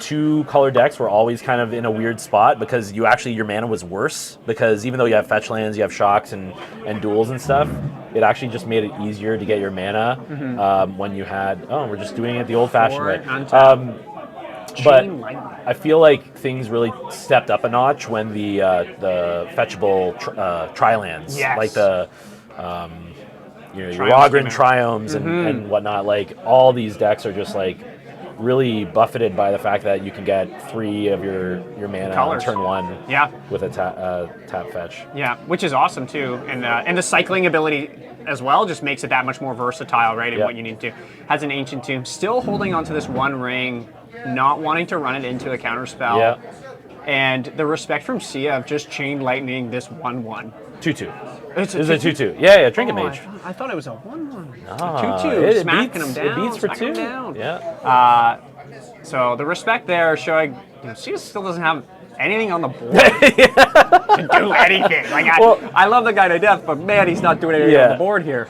2 color decks were always kind of in a weird spot because your mana was worse because even though you have fetch lands, you have shocks and duels and stuff, it actually just made it easier to get your mana when you had, we're just doing it the old-fashioned way. But I feel like things really stepped up a notch when the fetchable tri-lands, like the your Rogran Triomes and whatnot, like all these decks are just like really buffeted by the fact that you can get 3 of your mana on turn 1 with a tap fetch. Yeah, which is awesome too. And the cycling ability as well just makes it that much more versatile, right, in what you need to do. Has an Ancient Tomb, still holding onto this 1 ring, not wanting to run it into a counterspell. Yeah. And the respect from Sia of just chain lightning this 1/1. 2/2. It's a 2/2. Yeah, Trinket Mage. I thought it was a 1/1. No, 2/2, smacking them down. It beats for 2. Down. Yeah. So the respect there showing, Sia still doesn't have anything on the board to do anything. Like I love the guy to death, but man, he's not doing anything on the board here.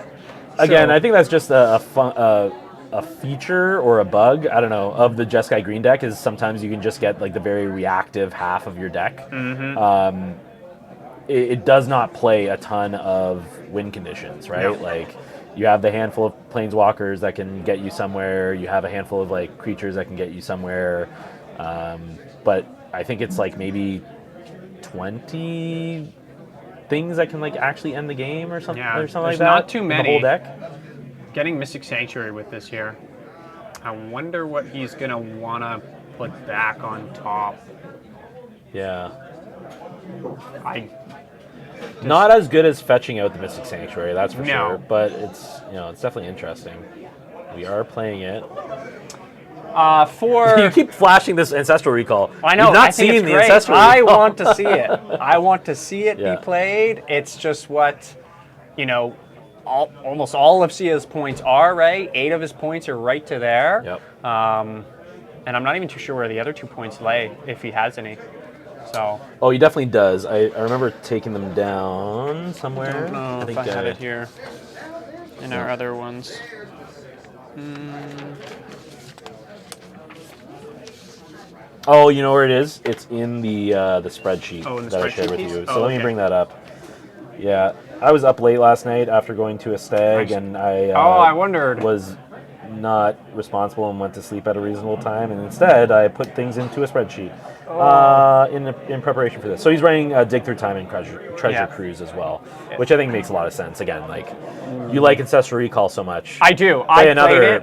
Again, I think that's just a feature or a bug, I don't know, of the Jeskai green deck is sometimes you can just get like the very reactive half of your deck. It does not play a ton of win conditions, right? No. Like you have the handful of planeswalkers that can get you somewhere. You have a handful of like creatures that can get you somewhere. But I think it's like maybe 20 things that can like actually end the game or something, or something like that. Not too many. The whole deck. Getting Mystic Sanctuary with this here. I wonder what he's gonna wanna put back on top. Yeah. Not as good as fetching out the Mystic Sanctuary, that's for sure. But it's it's definitely interesting. We are playing it. You keep flashing this Ancestral Recall. I know. You've not seen the Ancestral Recall. I want to see it. I want to see it be played. It's just what, almost all of Sia's points are, right? 8 of his points are right to there. Yep. And I'm not even too sure where the other 2 points lay, if he has any. So. Oh, he definitely does. I remember taking them down somewhere. I don't know if I had it here in our other ones. Oh, you know where it is? It's in the spreadsheet that I shared with you. So let me bring that up. Yeah, I was up late last night after going to a stag, and I wondered. Was not responsible and went to sleep at a reasonable time, and instead I put things into a spreadsheet in preparation for this. So he's running Dig Through Time and Treasure Cruise as well, which I think makes a lot of sense. Again, like you like Ancestral Recall so much. I do.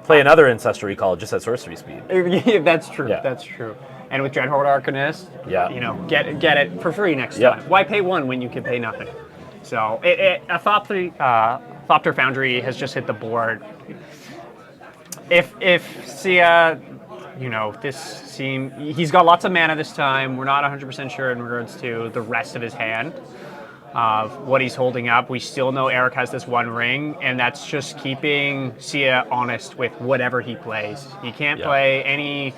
Play another Ancestral Recall just at sorcery speed. Yeah, that's true. Yeah. That's true. And with Dreadhorde Arcanist, get it for free next time. Why pay 1 when you can pay nothing? So a Thopter Foundry has just hit the board. if Sia, he's got lots of mana this time. We're not 100% sure in regards to the rest of his hand of what he's holding up. We still know Eric has this one ring, and that's just keeping Sia honest with whatever he plays. He can't play any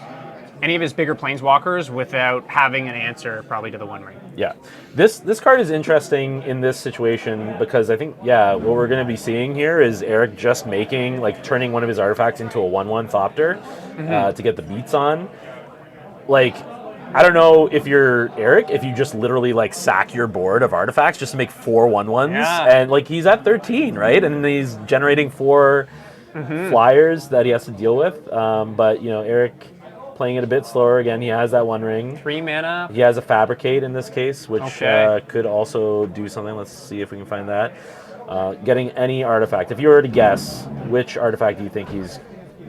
of his bigger planeswalkers without having an answer probably to the one ring. Yeah. This card is interesting in this situation because I think, what we're going to be seeing here is Eric just turning one of his artifacts into a 1/1 Thopter to get the beats on. Like, I don't know if you're Eric, if you just literally sack your board of artifacts just to make 4 1/1s. Yeah. And he's at 13, right? And he's generating 4 flyers that he has to deal with. But, Eric playing it a bit slower. Again, he has that one ring. 3 mana. He has a Fabricate in this case, which could also do something. Let's see if we can find that. Getting any artifact. If you were to guess, which artifact do you think he's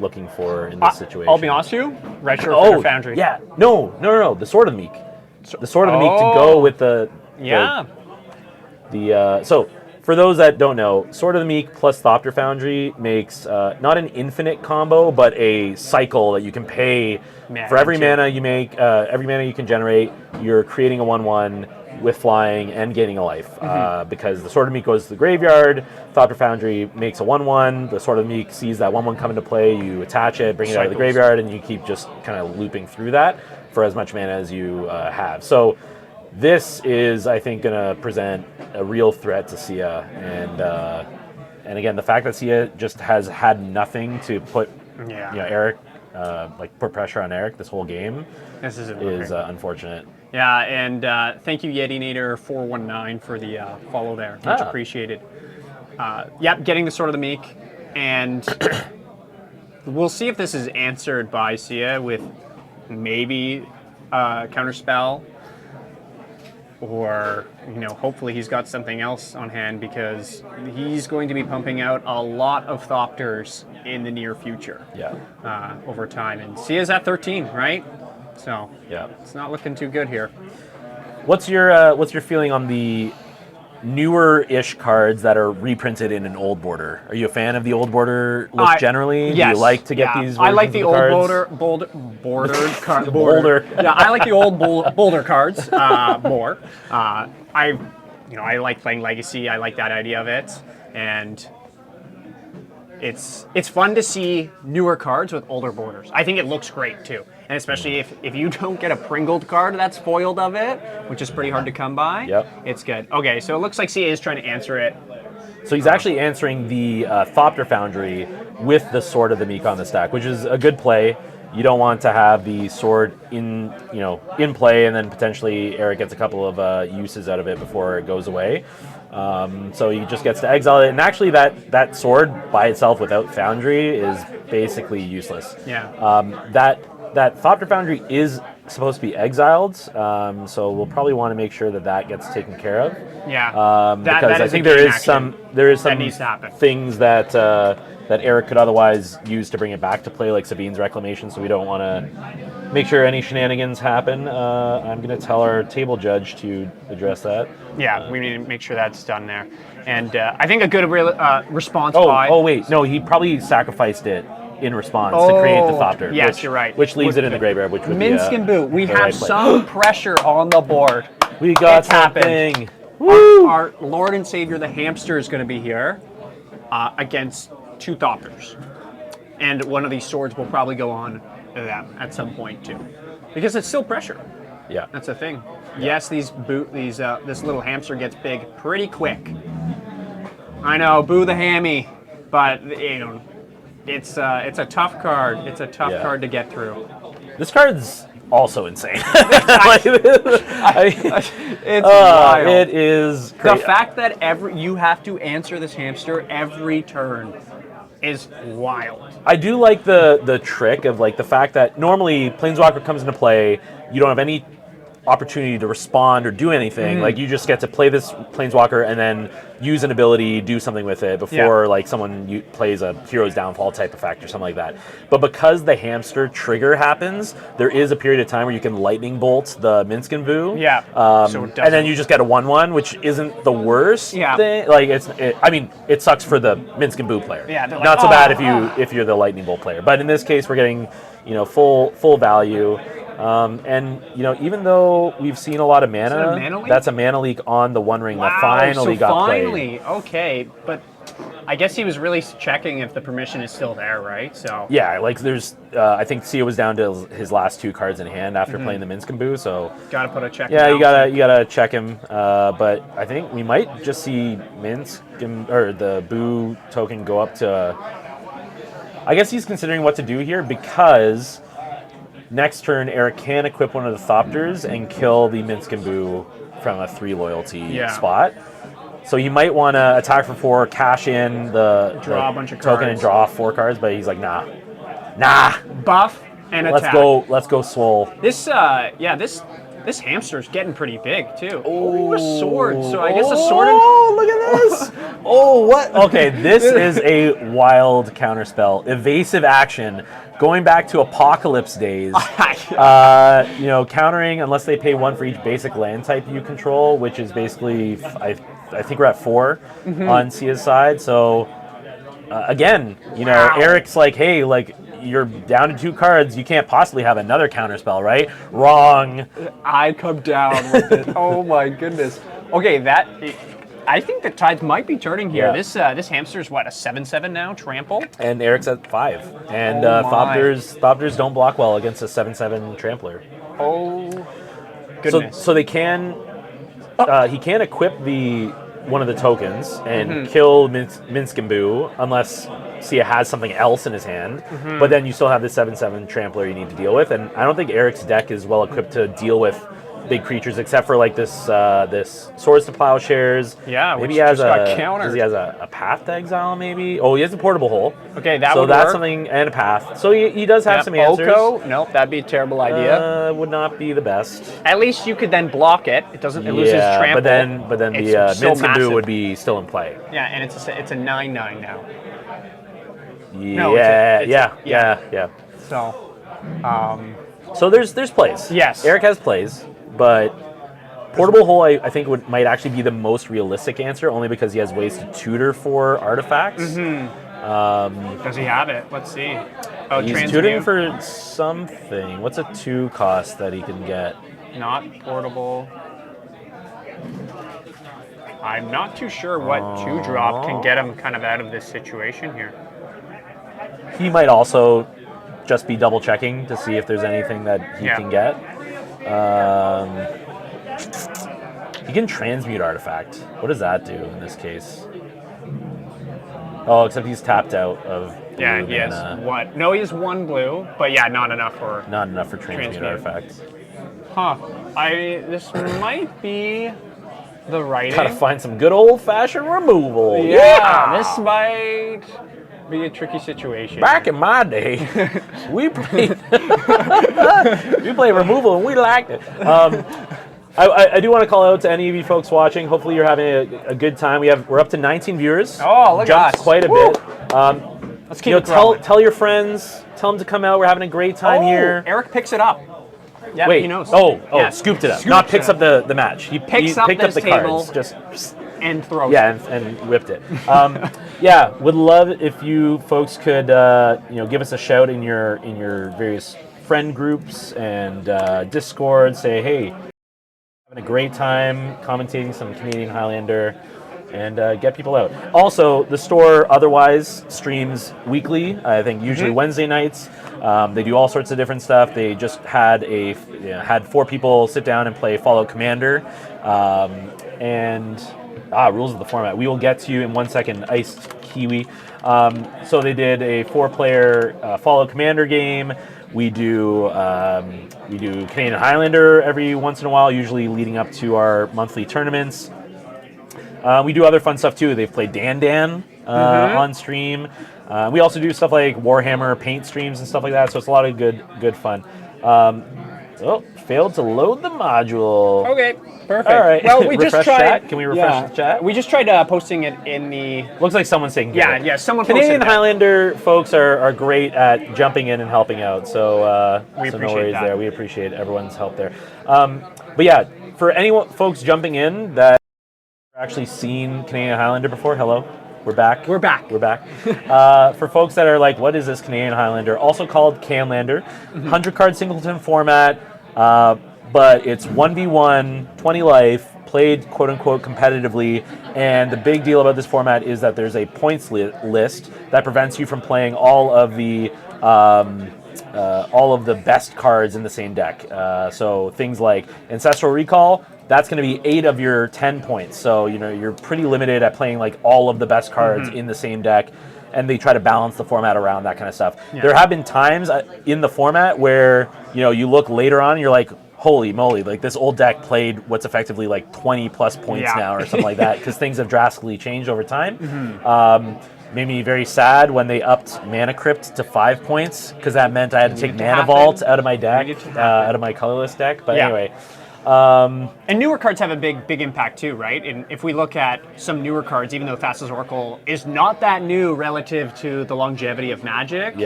looking for in this situation? I'll be honest with you. Retro Foundry. Yeah. No. The Sword of the Meek. The Sword of the Meek to go with the... So, for those that don't know, Sword of the Meek plus Thopter Foundry makes not an infinite combo, but a cycle that you can pay for every mana you make, every mana you can generate. You're creating a 1/1 with flying and gaining a life. Because the Sword of the Meek goes to the graveyard, Thopter Foundry makes a 1/1, the Sword of the Meek sees that 1/1 come into play, you attach it, bring it out of the graveyard, and you keep just kind of looping through that for as much mana as you have. So this is, I think, going to present a real threat to Sia, and again, the fact that Sia just has had nothing to put, Eric, put pressure on Eric this whole game, is unfortunate. Yeah, and thank you, Yetinator 419 for the follow there, much appreciated. Getting the Sword of the Meek, and we'll see if this is answered by Sia with maybe Counterspell. Or, hopefully he's got something else on hand because he's going to be pumping out a lot of Thopters in the near future. Over time. And Sia's at 13, right? So it's not looking too good here. What's your feeling on the newer-ish cards that are reprinted in an old border? Are you a fan of the old border look generally? Yes. Do you like to get these versions I like the of old cards? Boulder. Yeah, I like the old Boulder cards more. I like playing Legacy. I like that idea of it, and it's fun to see newer cards with older borders. I think it looks great too. And especially if you don't get a Pringled card that's foiled of it, which is pretty hard to come by, it's good. Okay, so it looks like Cia is trying to answer it. So he's actually answering the Thopter Foundry with the Sword of the Meek on the stack, which is a good play. You don't want to have the sword in play, and then potentially Eric gets a couple of uses out of it before it goes away. So he just gets to exile it, and actually that sword by itself without Foundry is basically useless. That Thopter Foundry is supposed to be exiled, so we'll probably want to make sure that gets taken care of. Because I think there is some things that Eric could otherwise use to bring it back to play, like Sabine's Reclamation. So we don't want to make sure any shenanigans happen. I'm going to tell our table judge to address that. We need to make sure that's done there. And I think a good response. He probably sacrificed it in response to create the Thopter. Yes, you're right. Which leaves it in the graveyard, which would Minsk and Boot. We have some pressure on the board. We got something. Our Lord and Savior, the Hamster, is going to be here against 2 Thopters. And one of these swords will probably go on them at some point, too. Because it's still pressure. Yeah. That's the thing. Yes, this little hamster gets big pretty quick. I know, boo the hammy. But, it's a tough card. It's a tough card to get through. This card's also insane. It's wild. It is crazy. The fact that you have to answer this hamster every turn is wild. I do like the trick of the fact that normally Planeswalker comes into play, you don't have any opportunity to respond or do anything. Like you just get to play this planeswalker and then use an ability, do something with it before like someone plays a hero's downfall type effect or something like that. But because the hamster trigger happens, there is a period of time where you can lightning bolt the Minsk and Vu. So and then you just get a 1/1, which isn't the worst thing. Like I mean, it sucks for the Minsk and Vu player. Yeah, like, not so bad if you're the lightning bolt player. But in this case, we're getting full value. And even though we've seen a lot of mana, that's a mana leak on the One Ring that finally got played. Okay, but I guess he was really checking if the permission is still there, right? So yeah, like there's, I think Sia was down to his last 2 cards in hand after playing the Minsk and Boo, so gotta put a check. Yeah, you gotta check him. But I think we might just see Minsk or the Boo token go up to. I guess he's considering what to do here because. Next turn, Eric can equip one of the Thopters and kill the Minsk and Boo from a 3 loyalty spot. So he might want to attack for 4, cash in the draw a bunch of token cards. And draw 4 cards, but he's like, nah. Buff and attack. Let's go swole. This hamster's getting pretty big too. Oh, a sword. So I guess a sword. Oh, look at this. Oh, what? Okay, this is a wild counterspell. Evasive action. Going back to Apocalypse days, countering unless they pay 1 for each basic land type you control, which is basically, I think we're at 4 on Sia's side. So, again, Eric's like, hey, like, you're down to 2 cards. You can't possibly have another counterspell, right? Wrong. I come down with it. Oh my goodness. Okay, I think the tides might be turning here. Yeah. This hamster's what, a 7/7 now? Trample? And Eric's at 5. And Thopters don't block well against a 7/7 trampler. Oh goodness. So they can he can equip one of the tokens and kill Minsk and Boo unless Sia has something else in his hand. But then you still have the 7/7 trampler you need to deal with. And I don't think Eric's deck is well equipped to deal with big creatures except for like this Swords to Plowshares. Yeah, maybe which he has just got countered. He has a Path to Exile maybe. Oh, he has a Portable Hole. Okay, that so would that's work. something, and a Path. So he does have some answers. Oko? Nope, that'd be a terrible idea. Would not be the best. At least you could then block it. It doesn't. It loses trample. But then the Minsk and Boo would be still in play. Yeah, and it's a 9/9 now. Yeah. So there's plays. Yes. Eric has plays, but Portable Hole I think might actually be the most realistic answer, only because he has ways to tutor for artifacts. Does he have it? Let's see. Oh, he's tutoring for something. What's a 2 cost that he can get? Not portable. I'm not too sure what 2-drop can get him kind of out of this situation here. He might also just be double checking to see if there's anything that he can get. He can transmute artifact. What does that do in this case? Oh, except he's tapped out of blue. Yeah, he has what? No, he has 1 blue, but not enough for transmute artifacts. Huh. This might be the writing. Gotta find some good old-fashioned removal. Yeah, this might be a tricky situation. Back in my day, we played removal and we liked it. I do want to call out to any of you folks watching. Hopefully you're having a good time. We're up to 19 viewers. Oh, look at us. Quite a bit. Let's keep it growing. Tell your friends. Tell them to come out. We're having a great time here. Eric picks it up. Yeah, Wait. he knows. Yeah. Scooped it up. Not picks up the match. He picked up this the table cards. Just and throws. Yeah, and whipped it. Would love if you folks could give us a shout in your various friend groups and Discord. Say, hey, having a great time commentating some Canadian Highlander, and get people out. Also, the store otherwise streams weekly. I think usually Wednesday nights. They do all sorts of different stuff. They just had had 4 people sit down and play Fallout Commander, and rules of the format. We will get to you in 1 second. Iced Kiwi. So they did a 4-player Fallout Commander game. We do Canadian Highlander every once in a while, usually leading up to our monthly tournaments. We do other fun stuff too. They've played Dan on stream. We also do stuff like Warhammer paint streams and stuff like that. So it's a lot of good fun. Oh, failed to load the module. Okay, perfect. All right. Well, we just Refresh tried. chat. Can we refresh the chat? We just tried posting it in the. Looks like someone's saying Yeah. Someone Canadian posted that. Highlander folks are great at jumping in and helping out, so We no appreciate worries that. there. We appreciate everyone's help there. But yeah, for anyone folks jumping in that have actually seen Canadian Highlander before, hello, we're back. We're back. We're back. For folks that are like, what is this Canadian Highlander? Also called Canlander, 100-card singleton format, but it's 1v1, 20 life, played quote-unquote competitively, and the big deal about this format is that there's a points list that prevents you from playing all of the best cards in the same deck. So things like Ancestral Recall, that's going to be 8 of your 10 points. So you're pretty limited at playing like all of the best cards in the same deck, and they try to balance the format around that kind of stuff. Yeah. There have been times in the format where you look later on and you're like, holy moly, like this old deck played what's effectively like 20 plus points now or something like that, because things have drastically changed over time. Made me very sad when they upped Mana Crypt to 5 points, because that meant I had to take Mana Vault out of my deck, out of my colorless deck. But anyway. And newer cards have a big impact too, right? And if we look at some newer cards, even though Thassa's Oracle is not that new relative to the longevity of Magic,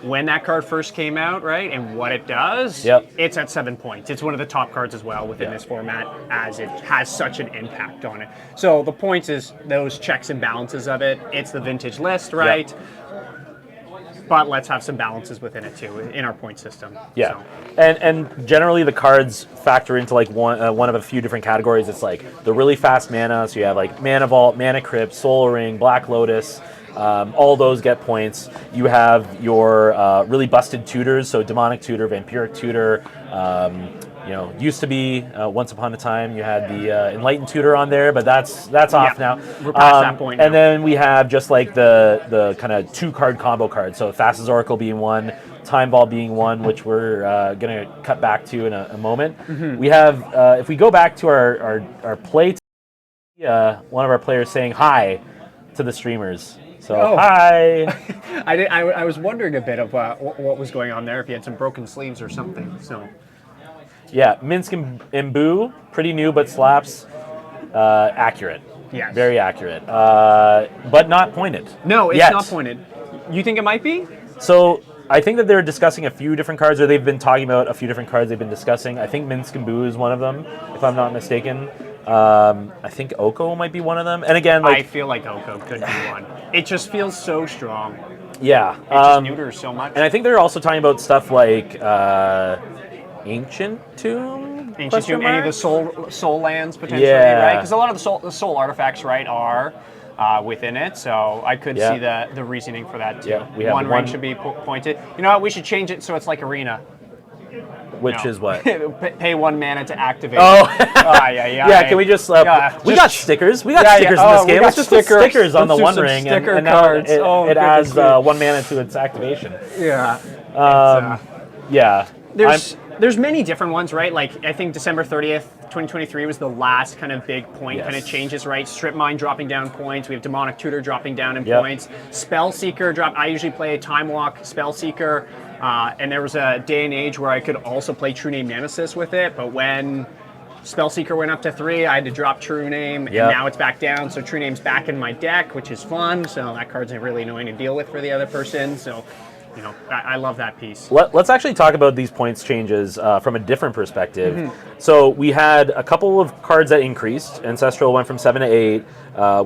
when that card first came out, right, and what it does, it's at 7 points. It's one of the top cards as well within this format, as it has such an impact on it. So the points is those checks and balances of it. It's the vintage list, right? But let's have some balances within it too, in our point system. Yeah, so. And generally the cards factor into like one of a few different categories. It's like the really fast mana, so you have like Mana Vault, Mana Crypt, Soul Ring, Black Lotus. All those get points. You have your really busted tutors, so Demonic Tutor, Vampiric Tutor. Used to be once upon a time you had the Enlightened Tutor on there, but that's off now. We're past that point now. And then we have just like the kind of 2-card combo cards. So Thassa's Oracle being one, Time Ball being one, which we're going to cut back to in a moment. We have, if we go back to our play, one of our players saying hi to the streamers. So hi. I was wondering a bit of what was going on there, if you had some broken sleeves or something. So. Yeah, Minsk and Boo, pretty new but slaps. Accurate. Yes. Very accurate. But not pointed. No, it's yet. not pointed. You think it might be? So I think that they're discussing a few different cards, or they've been talking about a few different cards they've been discussing. I think Minsk and Boo is one of them, if I'm not mistaken. I think Oko might be one of them. And again, I feel like Oko could be one. It just feels so strong. Yeah. It just neuters so much. And I think they're also talking about stuff like Ancient Tomb, any of the soul lands potentially, right? Because a lot of the soul artifacts, right, are within it. So I could see the reasoning for that too. Yeah, we have one ring should be pointed. You know what? We should change it so it's like Arena. Which is what? Pay 1 mana to activate. Oh, yeah. Can we just? We got stickers. We got stickers in this game. Let's just put stickers on the One Ring, and now it adds 1 mana to its activation. Yeah. Yeah. There's many different ones, right? Like I think December 30th, 2023 was the last kind of big point kind of changes, right? Strip Mine dropping down points. We have Demonic Tutor dropping down in points. Spell Seeker drop. I usually play Time Walk, Spell Seeker, and there was a day and age where I could also play True Name Nemesis with it, but when Spellseeker went up to 3, I had to drop True Name, and now it's back down, so True Name's back in my deck, which is fun, so that card's really annoying to deal with for the other person, so I love that piece. Let's actually talk about these points changes from a different perspective. So we had a couple of cards that increased. Ancestral went from 7 to 8.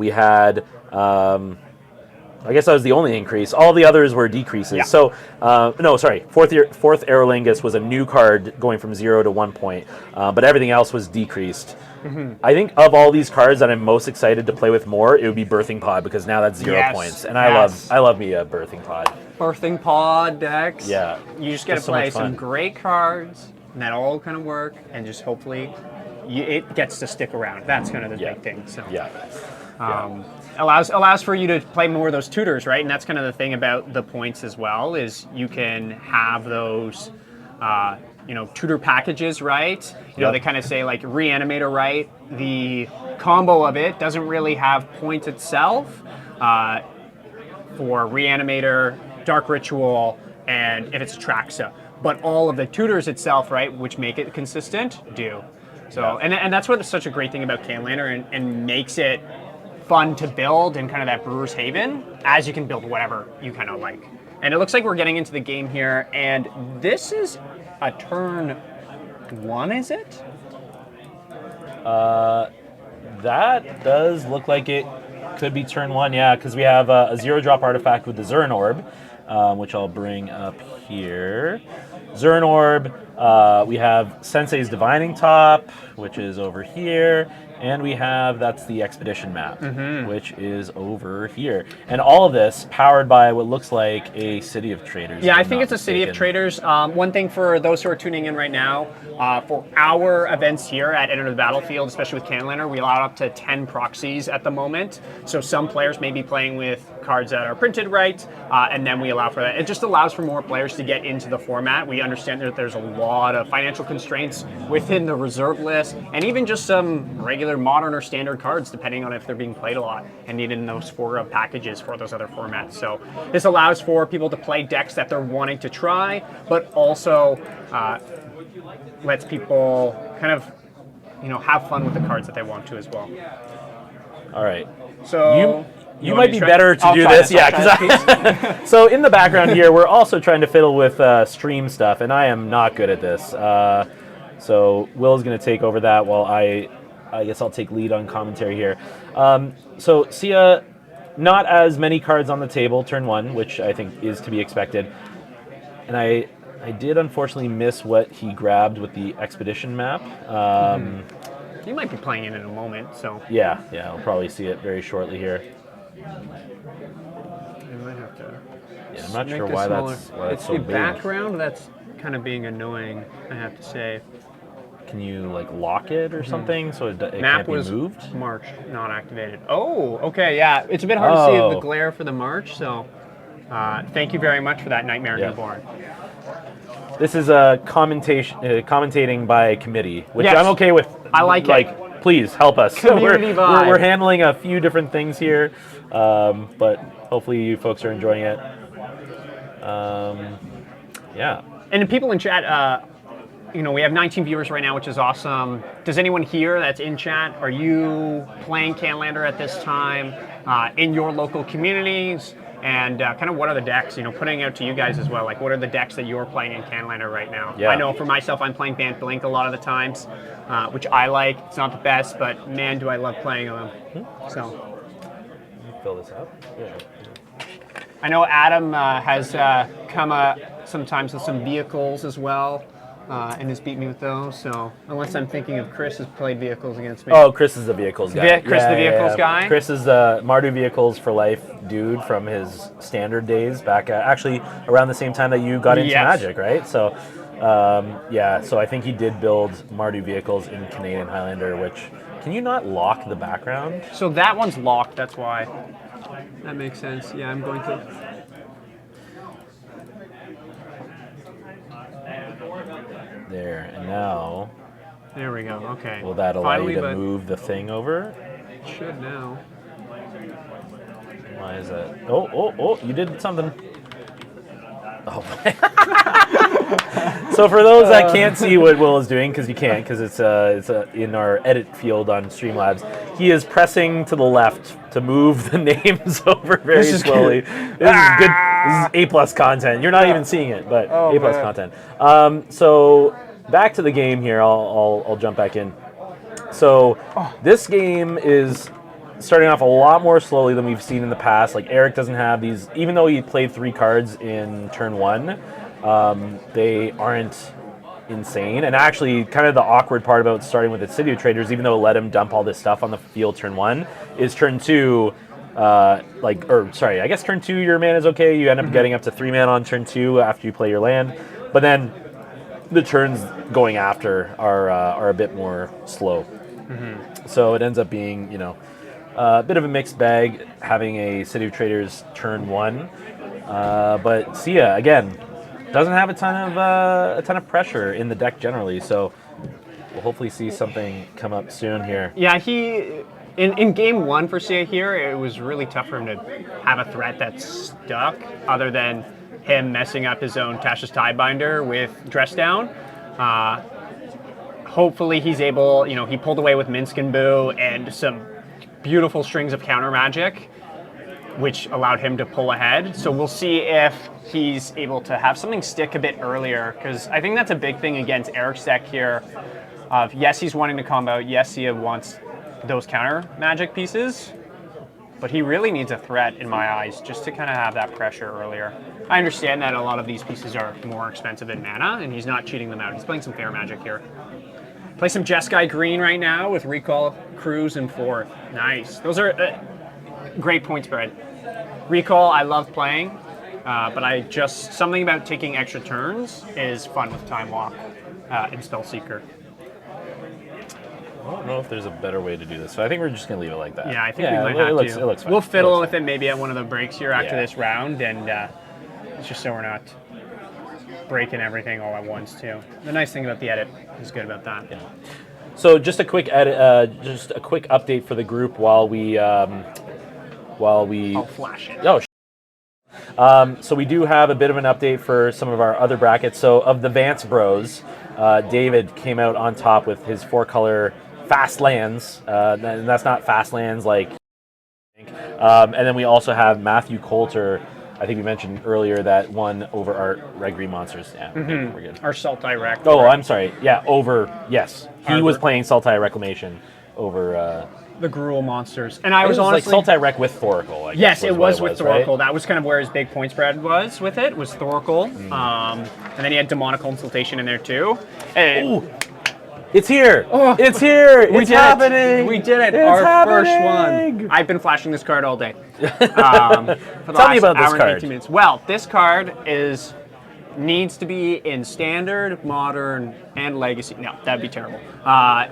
We had, I guess that was the only increase. All the others were decreases. Yeah. So, Fourth Aerolingus was a new card going from 0 to 1 point, but everything else was decreased. I think of all these cards that I'm most excited to play with more, it would be Birthing Pod, because now that's 0 points, and I love me a Birthing Pod. Birthing Pod decks. Yeah, you just got to play some great cards, and that all kind of work, and just hopefully it gets to stick around. That's kind of the big thing. So allows for you to play more of those tutors, right? And that's kind of the thing about the points as well, is you can have those tutor packages, right? They kind of say like Reanimator, right? The combo of it doesn't really have points itself. For Reanimator, Dark Ritual, and if it's Traxa. but all of the tutors itself, right, which make it consistent, do. So, and that's what's such a great thing about Canlander and makes it fun to build and kind of that brewer's haven, as you can build whatever you kind of like. And it looks like we're getting into the game here, and this is a turn 1, is it? That does look like it could be turn 1, yeah, because we have a 0-drop artifact with the Zurin Orb, which I'll bring up here. Zurin Orb, we have Sensei's Divining Top, which is over here, and we have, that's the Expedition map, which is over here. And all of this powered by what looks like a City of Traders. Yeah, I think it's a City of Traders. One thing for those who are tuning in right now, for our events here at Enter the Battlefield, especially with Canlander, we allow up to 10 proxies at the moment. So some players may be playing with cards that are printed right, and then we allow for that. It just allows for more players to get into the format. We understand that there's a lot of financial constraints within the reserve list, and even just some regular modern or standard cards, depending on if they're being played a lot and needing those 4 packages for those other formats. So this allows for people to play decks that they're wanting to try, but also lets people kind of, have fun with the cards that they want to as well. All right. So you might be better to do this, yeah. So in the background here, we're also trying to fiddle with stream stuff, and I am not good at this. So Will's going to take over that while I guess I'll take lead on commentary here. So Sia, not as many cards on the table, turn 1, which I think is to be expected. And I did unfortunately miss what he grabbed with the Expedition map. You might be playing it in a moment, so. Yeah, I'll probably see it very shortly here. I might have to. Yeah, I'm not sure why that's so the big. background that's kind of being annoying, I have to say. Can you lock it or something so it Map can't be was moved? March, not activated. Oh, okay, yeah. It's a bit hard to see the glare for the March, so thank you very much for that, Nightmare Newborn. This is a commentating by committee, which I'm okay with. I like it. Please help us. Community vibe. We're handling a few different things here, but hopefully you folks are enjoying it. Yeah. And the people in chat, we have 19 viewers right now, which is awesome. Does anyone here that's in chat, are you playing Canlander at this time in your local communities? And kind of what are the decks, putting out to you guys as well, like what are the decks that you're playing in Canlander right now? Yeah. I know for myself, I'm playing Bant Blink a lot of the times, which I like. It's not the best, but man, do I love playing them. So, Fill this up. Yeah. I know Adam has come sometimes with some vehicles as well. And has beat me with those, so unless I'm thinking of Chris has played vehicles against me. Oh, Chris is the vehicles guy. Chris the vehicles guy? Chris is the Mardu Vehicles for Life dude from his standard days back actually around the same time that you got into Magic, right? So, so I think he did build Mardu Vehicles in Canadian Highlander, which, can you not lock the background? So that one's locked, that's why. That makes sense. Yeah, I'm going to. There, and now... There we go, okay. Will that allow you to move the thing over? It should now. Why is that? Oh, you did something. Oh. So for those that can't see what Will is doing, because you can't, because it's in our edit field on Streamlabs, he is pressing to the left to move the names over very slowly. This is good. This is A+ content. You're not even seeing it, but A+ content. So back to the game here. I'll jump back in. So this game is starting off a lot more slowly than we've seen in the past. Like Eric doesn't have these, even though he played 3 cards in turn 1. They aren't insane. And actually, kind of the awkward part about starting with the City of Traders, even though it let him dump all this stuff on the field turn 1, is turn 2, I guess turn 2 your mana is okay. You end up getting up to 3 mana on turn 2 after you play your land. But then the turns going after are a bit more slow. So it ends up being, a bit of a mixed bag having a City of Traders turn 1. But Sia, again, doesn't have a ton of pressure in the deck generally, so we'll hopefully see something come up soon here. Yeah, in game 1 for Sia here, it was really tough for him to have a threat that stuck, other than him messing up his own Tasha's Tidebinder with Dress Down. Hopefully he's able, he pulled away with Minsk and Boo and some beautiful strings of counter magic, which allowed him to pull ahead. So we'll see if he's able to have something stick a bit earlier, because I think that's a big thing against Eric's deck here. Yes, he's wanting to combo. Yes, he wants those counter magic pieces, but he really needs a threat in my eyes just to kind of have that pressure earlier. I understand that a lot of these pieces are more expensive in mana, and he's not cheating them out. He's playing some fair magic here. Play some Jeskai green right now with Recall, Cruise, and 4th. Nice. Those are great point spread. Recall, I love playing, but something about taking extra turns is fun with Time Walk and Spellseeker. I don't know if there's a better way to do this, so I think we're just going to leave it like that. Yeah, I think we might have to. It looks fine. We'll fiddle with it maybe at one of the breaks here after this round, and it's just so we're not breaking everything all at once too. The nice thing about the edit is good about that. Yeah. So just a quick just a quick update for the group while we I'll flash it. Oh. So we do have a bit of an update for some of our other brackets. So of the Vance Bros, David came out on top with his 4-color fast lands, and that's not fast lands like. And then we also have Matthew Coulter. I think we mentioned earlier that won over our Red Green Monsters. Yeah, we're good. Our Sultai Rec. Oh, I'm sorry. Yeah, yes. He was playing Sultai Reclamation over the Gruul Monsters. And I was honestly like Sultai Rec with Thoracle, I guess. Yes, it was with Thoracle. Right? That was kind of where his big point spread was with it, was Thoracle. And then he had Demonic Consultation in there too. Ooh. It's here! Oh, it's here! It's happening! We did it! It's Our happening. first one. I've been flashing this card all day. Tell me about this card. Minutes. Well, this card needs to be in Standard, Modern, and Legacy. No, that'd be terrible.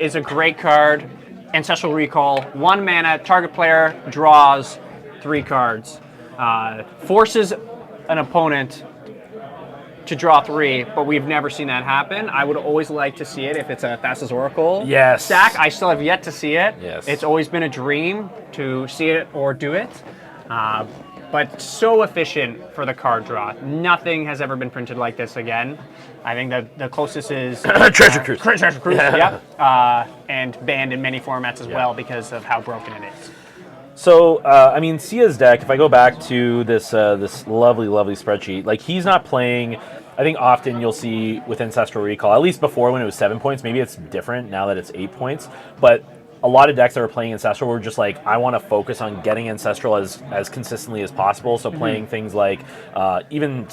It's a great card. Ancestral Recall. 1 mana, target player draws 3 cards. Forces an opponent to draw 3, but we've never seen that happen. I would always like to see it if it's a Thassa's Oracle stack. I still have yet to see it. Yes. It's always been a dream to see it or do it. But so efficient for the card draw. Nothing has ever been printed like this again. I think that the closest is Treasure Cruise. Treasure Cruise, yeah. And banned in many formats as well because of how broken it is. So, Sia's deck, if I go back to this lovely, lovely spreadsheet, like he's not playing, I think often you'll see with Ancestral Recall, at least before when it was 7 points, maybe it's different now that it's 8 points, but a lot of decks that were playing Ancestral were just like, I want to focus on getting Ancestral as consistently as possible. So playing things like even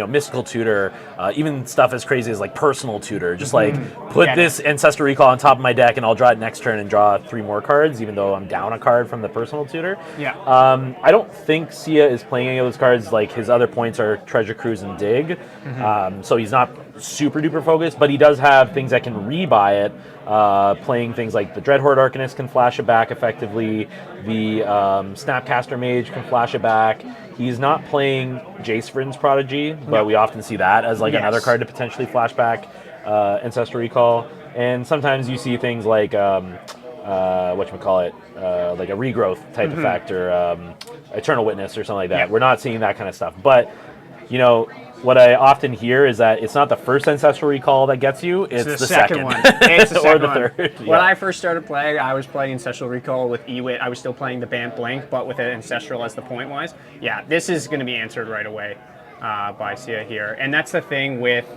Mystical Tutor, even stuff as crazy as like Personal Tutor. Just like put this Ancestral Recall on top of my deck and I'll draw it next turn and draw 3 more cards, even though I'm down a card from the Personal Tutor. Yeah. I don't think Sia is playing any of those cards. Like his other points are Treasure Cruise and Dig. So he's not super duper focused, but he does have things that can rebuy it. Playing things like the Dreadhorde Arcanist can flash it back effectively. The Snapcaster Mage can flash it back. He's not playing Jace Vryn's Prodigy, but we often see that as like another card to potentially flash back Ancestral Recall. And sometimes you see things like whatchamacallit, like a regrowth type effect or Eternal Witness or something like that. We're not seeing that kind of stuff. But, what I often hear is that it's not the first Ancestral Recall that gets you, it's the second one. It's the second or the one. third. When I first started playing, I was playing Ancestral Recall with Ewit. I was still playing the Bant Blink, but with an Ancestral as the point-wise. Yeah, this is going to be answered right away by Sia here. And that's the thing with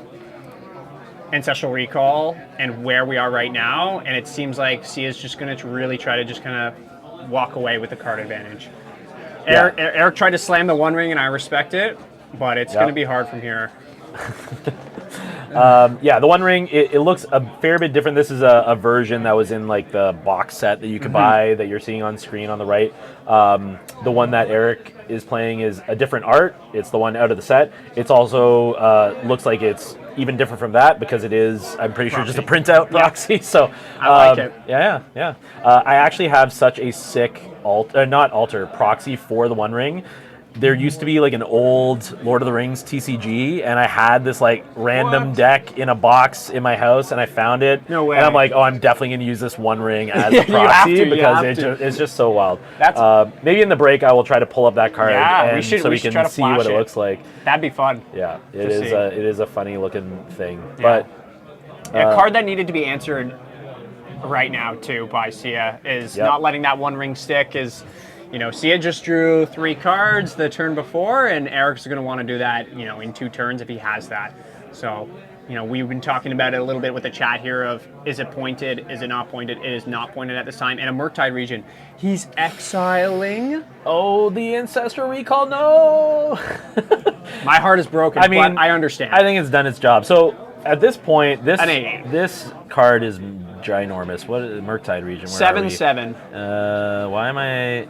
Ancestral Recall and where we are right now, and it seems like Sia's just going to really try to just kind of walk away with the card advantage. Eric tried to slam the One Ring, and I respect it. But it's going to be hard from here. The One Ring, it looks a fair bit different. This is a version that was in like the box set that you could buy that you're seeing on screen on the right. The one that Eric is playing is a different art. It's the one out of the set. It's also looks like it's even different from that because it is, I'm pretty sure, just a printout proxy. So I like it. I actually have such a sick proxy for the One Ring. there used to be like an old Lord of the Rings TCG, and I had this like random deck in a box in my house, and I found it. No way. And I'm like, oh, I'm definitely going to use this One Ring as Yeah, a proxy you because have to. it's just so wild. That's- maybe in the break I will try to pull up that card Yeah, we and should- so we we should can try to see what flash it it. looks like. That'd be fun. Yeah, To see. it is a funny looking thing. Yeah. But A card that needed to be answered right now too by Sia is Yep. not letting that One Ring stick. Is Sia just drew 3 cards the turn before, and Eric's going to want to do that in 2 turns if he has that. So we've been talking about it a little bit with the chat here of is it pointed, is it not pointed? It is not pointed at this time. And a Murktide region, he's exiling. oh, the Ancestral Recall, no! My heart is broken. I mean, but I understand. I think it's done its job. So at this point, An 8. this card is ginormous. What is Murktide region? Where are we? 7/7. Why am I?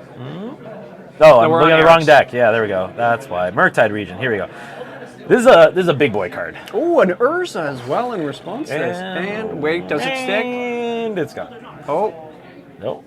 Oh, I'm we're looking on at the wrong Eric's. deck. Yeah, there we go. That's why. Murktide region. Here we go. This is a big boy card. Oh, an Urza as well in response to this. And wait, does it stick? And it's gone. Oh, Nope.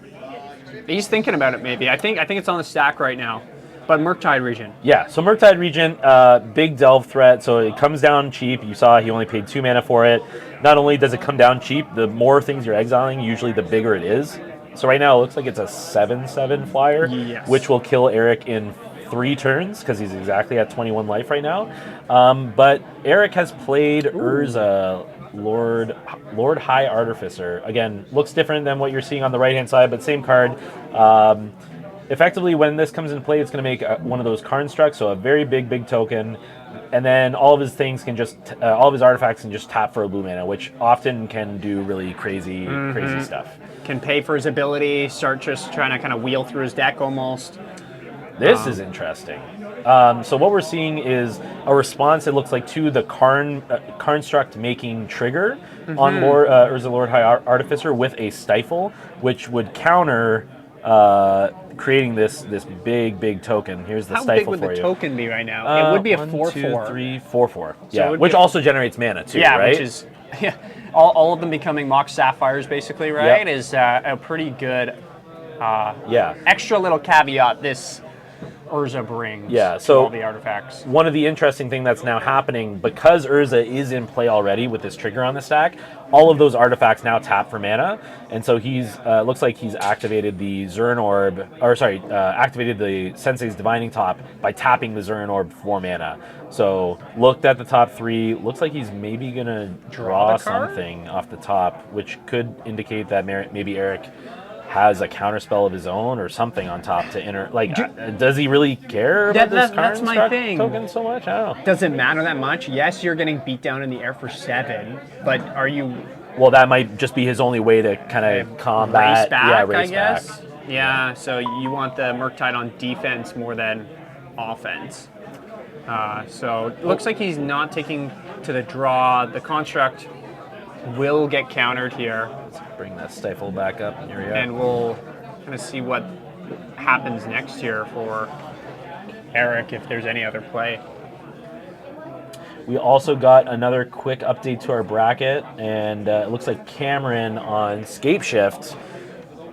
he's thinking about it maybe. I think it's on the stack right now. But Murktide region. Yeah, so Murktide Regent, big delve threat, so it comes down cheap. You saw he only paid 2 mana for it. Not only does it come down cheap, the more things you're exiling, usually the bigger it is. So right now it looks like it's a 7/7 flyer, Yes. which will kill Eric in 3 turns because he's exactly at 21 life right now. But Eric has played Urza, Lord High Artificer. Again, looks different than what you're seeing on the right-hand side, but same card. Effectively, when this comes into play, it's going to make one of those constructs, so a very big token, and then all of his things can just, all of his artifacts can just tap for a blue mana, which often can do really crazy stuff. Can pay for his ability, start just trying to kind of wheel through his deck almost. This is interesting. So what we're seeing is a response, it looks like, to the construct making trigger on Urza Lord High Artificer with a Stifle, which would counter creating this big token. Here's the How Stifle big would for the you. token be right now? It would be a 4/4. 1, 2, 3, 4/4. So Yeah, it would which be- also generates mana too, Yeah, right? which is all of them becoming Mox Sapphires basically, right? Yep. Is a pretty good yeah. extra little caveat this Urza brings Yeah, to so- all the artifacts. One of the interesting thing that's now happening, because Urza is in play already with this trigger on the stack, all of those artifacts now tap for mana, and so he's looks like he's activated the Zern Orb, activated the Sensei's Divining Top by tapping the Zern Orb for mana. So looked at the top 3, looks like he's maybe gonna draw the card? something off the top, which could indicate that maybe Eric has a counterspell of his own or something on top to enter. Like, does he really care about this that's my construct thing. token so much? I don't know. Does it matter that much? Yes, you're getting beat down in the air for 7, but are you Well, that might just be his only way to kind of combat. race back, yeah, I race guess? back. Yeah, so you want the Murktide on defense more than offense. So it looks like he's not taking to the draw. The construct will get countered here, Let's bring that Stifle back up. Here we go. and we'll kind of see what happens next here for Eric if there's any other play. We also got another quick update to our bracket, and it looks like Cameron on Scape Shift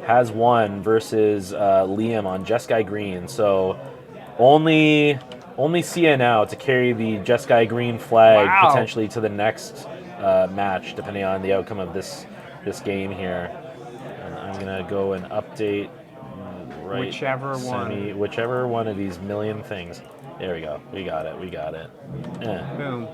has won versus Liam on Jeskai Green. So only Sia now to carry the Jeskai Green flag Wow. potentially to the next match, depending on the outcome of this game here. And I'm gonna go and update right whichever one of these million things. There we go. We got it. Boom.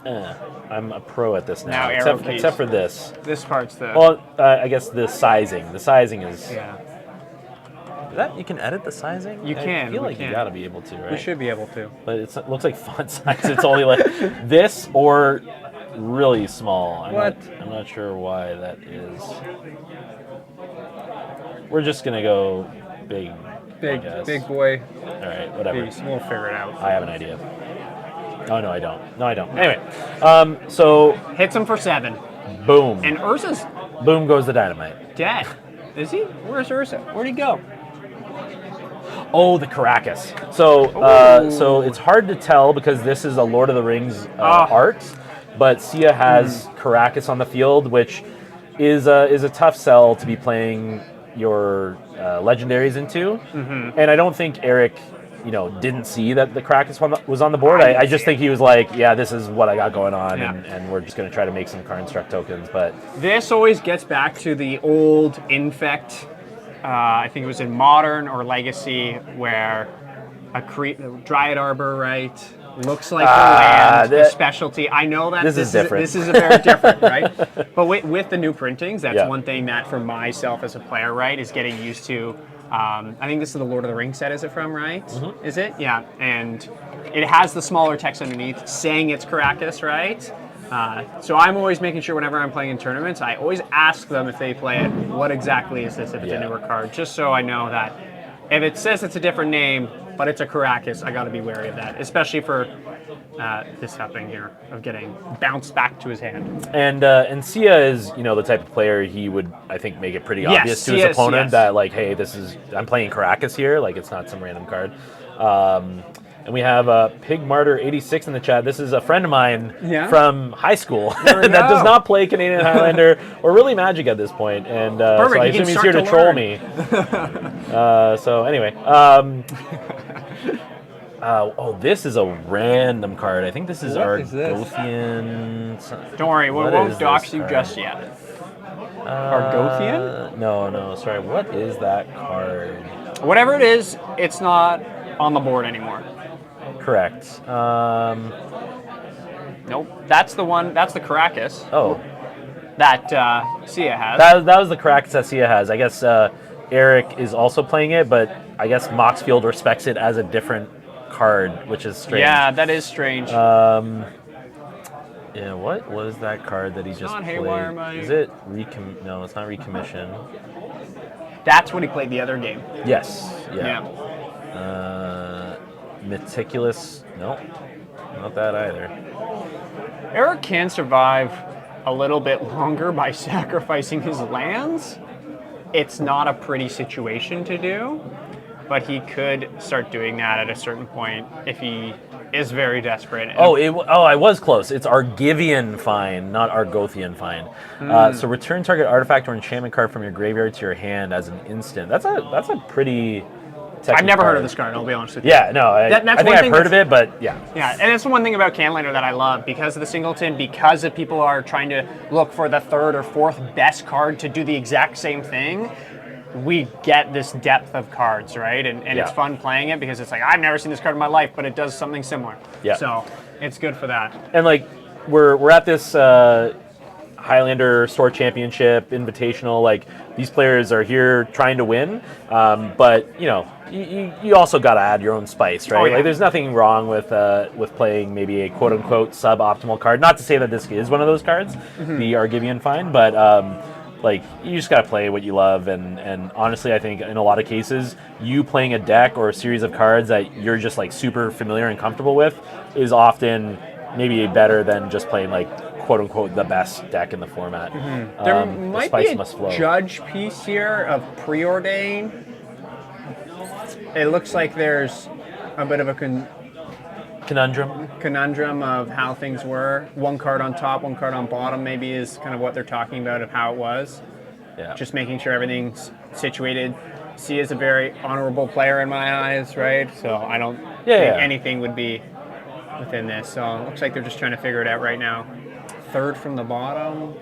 I'm a pro at this now, Now arrow keys. except for this. This part's the Well, I guess the sizing. The sizing is yeah. that you can edit the sizing. You I can, feel we like you can. got to be able to, right? We should be able to. But it looks like font size. It's only like this or really small. I'm not sure why that is. We're just gonna go big. I guess. Big boy. All right, whatever. Beast. We'll figure it out. I have an idea. Oh no, I don't. Anyway, so Hits him for 7. boom, And Urza's boom goes the dynamite. dead. Is he? Where's Urza? Where'd he go? Oh, the Caracas. So, so it's hard to tell because this is a Lord of the Rings art, but Sia has Caracas on the field, which is a tough sell to be playing your legendaries into. And I don't think Eric, didn't see that the Krakus one was on the board. I just think he was like, yeah, this is what I got going on, and we're just going to try to make some car instruct tokens. But this always gets back to the old Infect. I think it was in Modern or Legacy, where a Dryad Arbor, right? Looks like the land, the specialty. I know that this is different. This is very different, right? But with the new printings, that's one thing that for myself as a player, right, is getting used to. I think this is the Lord of the Rings set, is it from, right? Is it? Yeah. And it has the smaller text underneath saying it's Caracas, right? So I'm always making sure whenever I'm playing in tournaments, I always ask them if they play it, what exactly is this if it's a newer card, just so I know that if it says it's a different name, but it's a Caracas, I got to be wary of that, especially for this happening here of getting bounced back to his hand. And Sia is, the type of player he would, I think, make it pretty obvious to his opponent that, like, hey, I'm playing Caracas here, like it's not some random card. And we have Pig Martyr 86 in the chat. This is a friend of mine from high school that does not play Canadian Highlander or really Magic at this point. And so I assume he's here to troll me. So anyway. This is a random card. I think this is Argothian. Don't worry, we won't dox you just yet. Argothian? No, sorry. What is that card? Whatever it is, it's not on the board anymore. Correct. Nope. That's the one. That's the Caracas. Oh. That Sia has. That was the Caracas that Sia has. I guess Eric is also playing it, but I guess Moxfield respects it as a different card, which is strange. Yeah, that is strange. What was that card that he just played? Haywire, is it No, it's not Recommission. That's when he played the other game. Yes. Yeah. Meticulous. Nope. Not that either. Eric can survive a little bit longer by sacrificing his lands. It's not a pretty situation to do, but he could start doing that at a certain point if he is very desperate. I was close. It's Argivian Find, not Argothian Find. So return target artifact or enchantment card from your graveyard to your hand as an instant. That's a pretty... I've never heard of this card, I'll be honest with you. Yeah, no, I think I've heard of it, but yeah. Yeah, and it's the one thing about Canlander that I love, because of the singleton, because of people are trying to look for the third or fourth best card to do the exact same thing, we get this depth of cards, right? And it's fun playing it, because it's like, I've never seen this card in my life, but it does something similar. Yeah. So it's good for that. And like, we're at this Highlander Store Championship Invitational, like, these players are here trying to win, but you also got to add your own spice, right? Like, there's nothing wrong with playing maybe a quote-unquote suboptimal card. Not to say that this is one of those cards, the Argivian Find, but like, you just got to play what you love, and honestly, I think in a lot of cases, you playing a deck or a series of cards that you're just like super familiar and comfortable with is often maybe better than just playing like quote-unquote the best deck in the format. There might be a judge piece here of Preordain. It looks like there's a bit of a conundrum of how things were. One card on top, one card on bottom maybe is kind of what they're talking about of how it was. Yeah. Just making sure everything's situated. C is a very honorable player in my eyes, right? So I don't think anything would be within this. So it looks like they're just trying to figure it out right now. Third from the bottom.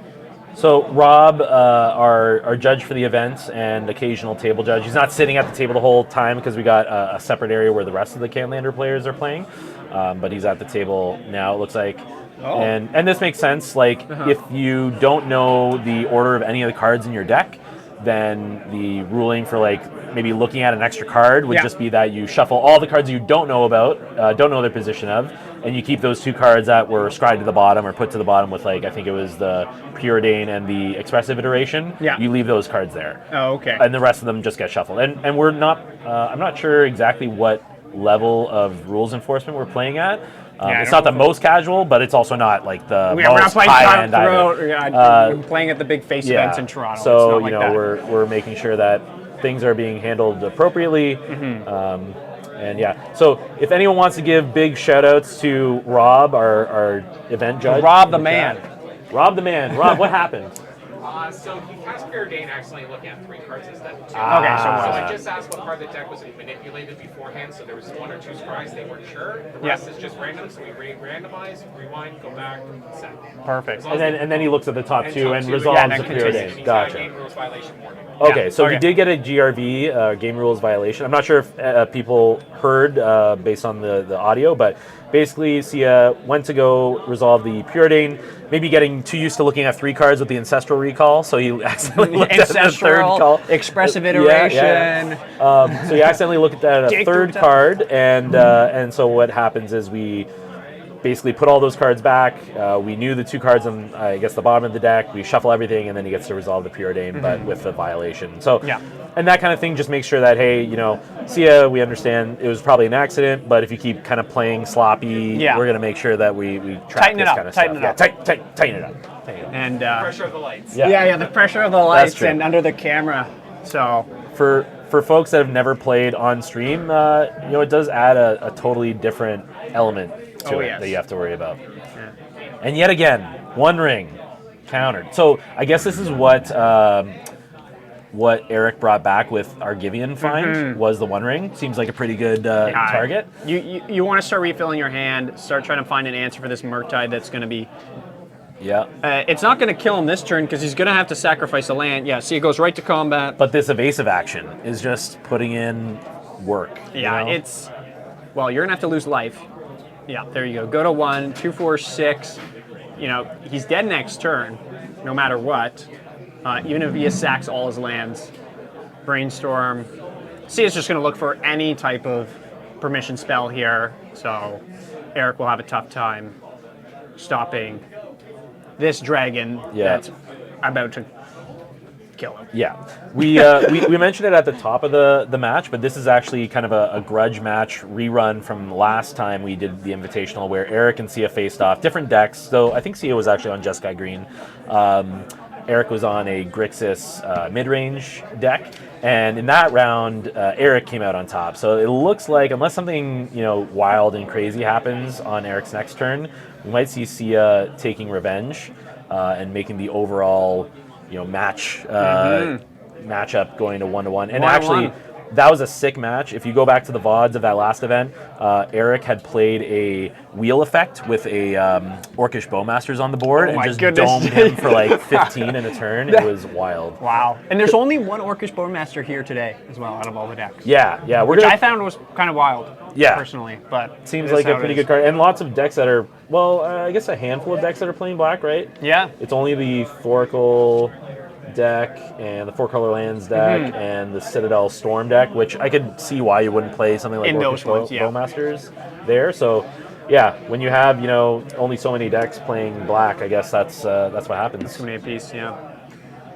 So Rob, our judge for the events and occasional table judge, he's not sitting at the table the whole time because we got a separate area where the rest of the Canlander players are playing, but he's at the table now, it looks like. And this makes sense. Like, if you don't know the order of any of the cards in your deck, then the ruling for like maybe looking at an extra card would just be that you shuffle all the cards you don't know about, don't know their position of, and you keep those two cards that were scribed to the bottom or put to the bottom with, like, I think it was the Preordain and the Expressive Iteration. Yeah. You leave those cards there. Oh, okay. And the rest of them just get shuffled. And we're not, I'm not sure exactly what level of rules enforcement we're playing at. It's not the most casual, but it's also not like the most high-end either. I'm playing at the big face events in Toronto. So, it's not we're making sure that things are being handled appropriately. So if anyone wants to give big shout-outs to Rob, our event judge. Rob the man. Rob the man. Rob, what happened? So he cast Preordain accidentally looking at 3 cards instead of 2. Okay, so So I just asked what part of the deck was manipulated beforehand, so there was 1 or 2 scries, they weren't sure. The rest is just random, so we randomize, rewind, go back, set. Perfect. And then he looks at the top 2 and top two, resolves yeah, the and then continues. preordained. He's got a Gotcha. game rules violation warning. Okay, so okay. he did get a GRV, game rules violation. I'm not sure if people heard based on the audio, but basically Sia went to go resolve the preordain, maybe getting too used to looking at 3 cards with the Ancestral Recall, so he accidentally looked at the 3rd call. Expressive Iteration. So he accidentally looked at a Jake 3rd card, and so what happens is we basically put all those cards back. We knew the 2 cards on, I guess, the bottom of the deck. We shuffle everything, and then he gets to resolve the preordain, but with the violation. So, and that kind of thing just makes sure that, hey, Sia, we understand it was probably an accident, but if you keep kind of playing sloppy, we're going to make sure that we track Tighten it this up, kind of tighten stuff. it up. Tighten it up. And Pressure of the lights. the pressure of the lights true. and under the camera. So For folks that have never played on stream, it does add a totally different element to it that you have to worry about. And yet again, 1 ring countered. So I guess this is what Eric brought back with Argivian Find was the 1 ring. Seems like a pretty good target. You want to start refilling your hand, start trying to find an answer for this Murktide that's going to be. Yeah. It's not going to kill him this turn because he's going to have to sacrifice a land. Yeah, see, it goes right to combat. But this evasive action is just putting in work. Yeah, it's. Well, you're going to have to lose life. Yeah, there you go. Go to 1, 2, 4, 6. He's dead next turn, no matter what. Even if he sacks all his lands. Brainstorm. See, it's just going to look for any type of permission spell here. So Eric will have a tough time stopping this dragon that's about to kill him. Yeah, we mentioned it at the top of the match, but this is actually kind of a grudge match rerun from last time we did the Invitational, where Eric and Sia faced off different decks. So I think Sia was actually on Jeskai Green. Eric was on a Grixis mid-range deck, and in that round, Eric came out on top. So it looks like, unless something wild and crazy happens on Eric's next turn, we might see Sia taking revenge and making the overall matchup going to 1-1. And actually, that was a sick match. If you go back to the VODs of that last event, Eric had played a wheel effect with a Orcish Bowmasters on the board and just domed him for like 15 in a turn. It was wild. Wow. And there's only 1 Orcish Bowmaster here today as well out of all the decks. Yeah. Which I found was kind of wild, personally. But seems like a pretty good card. And lots of decks that are, I guess a handful of decks that are playing black, right? Yeah. It's only the Thoracle deck and the 4-color lands deck and the Citadel Storm deck, which I could see why you wouldn't play something like Orcish Bowmasters there. So, when you have only so many decks playing black, I guess that's what happens. Too many apiece,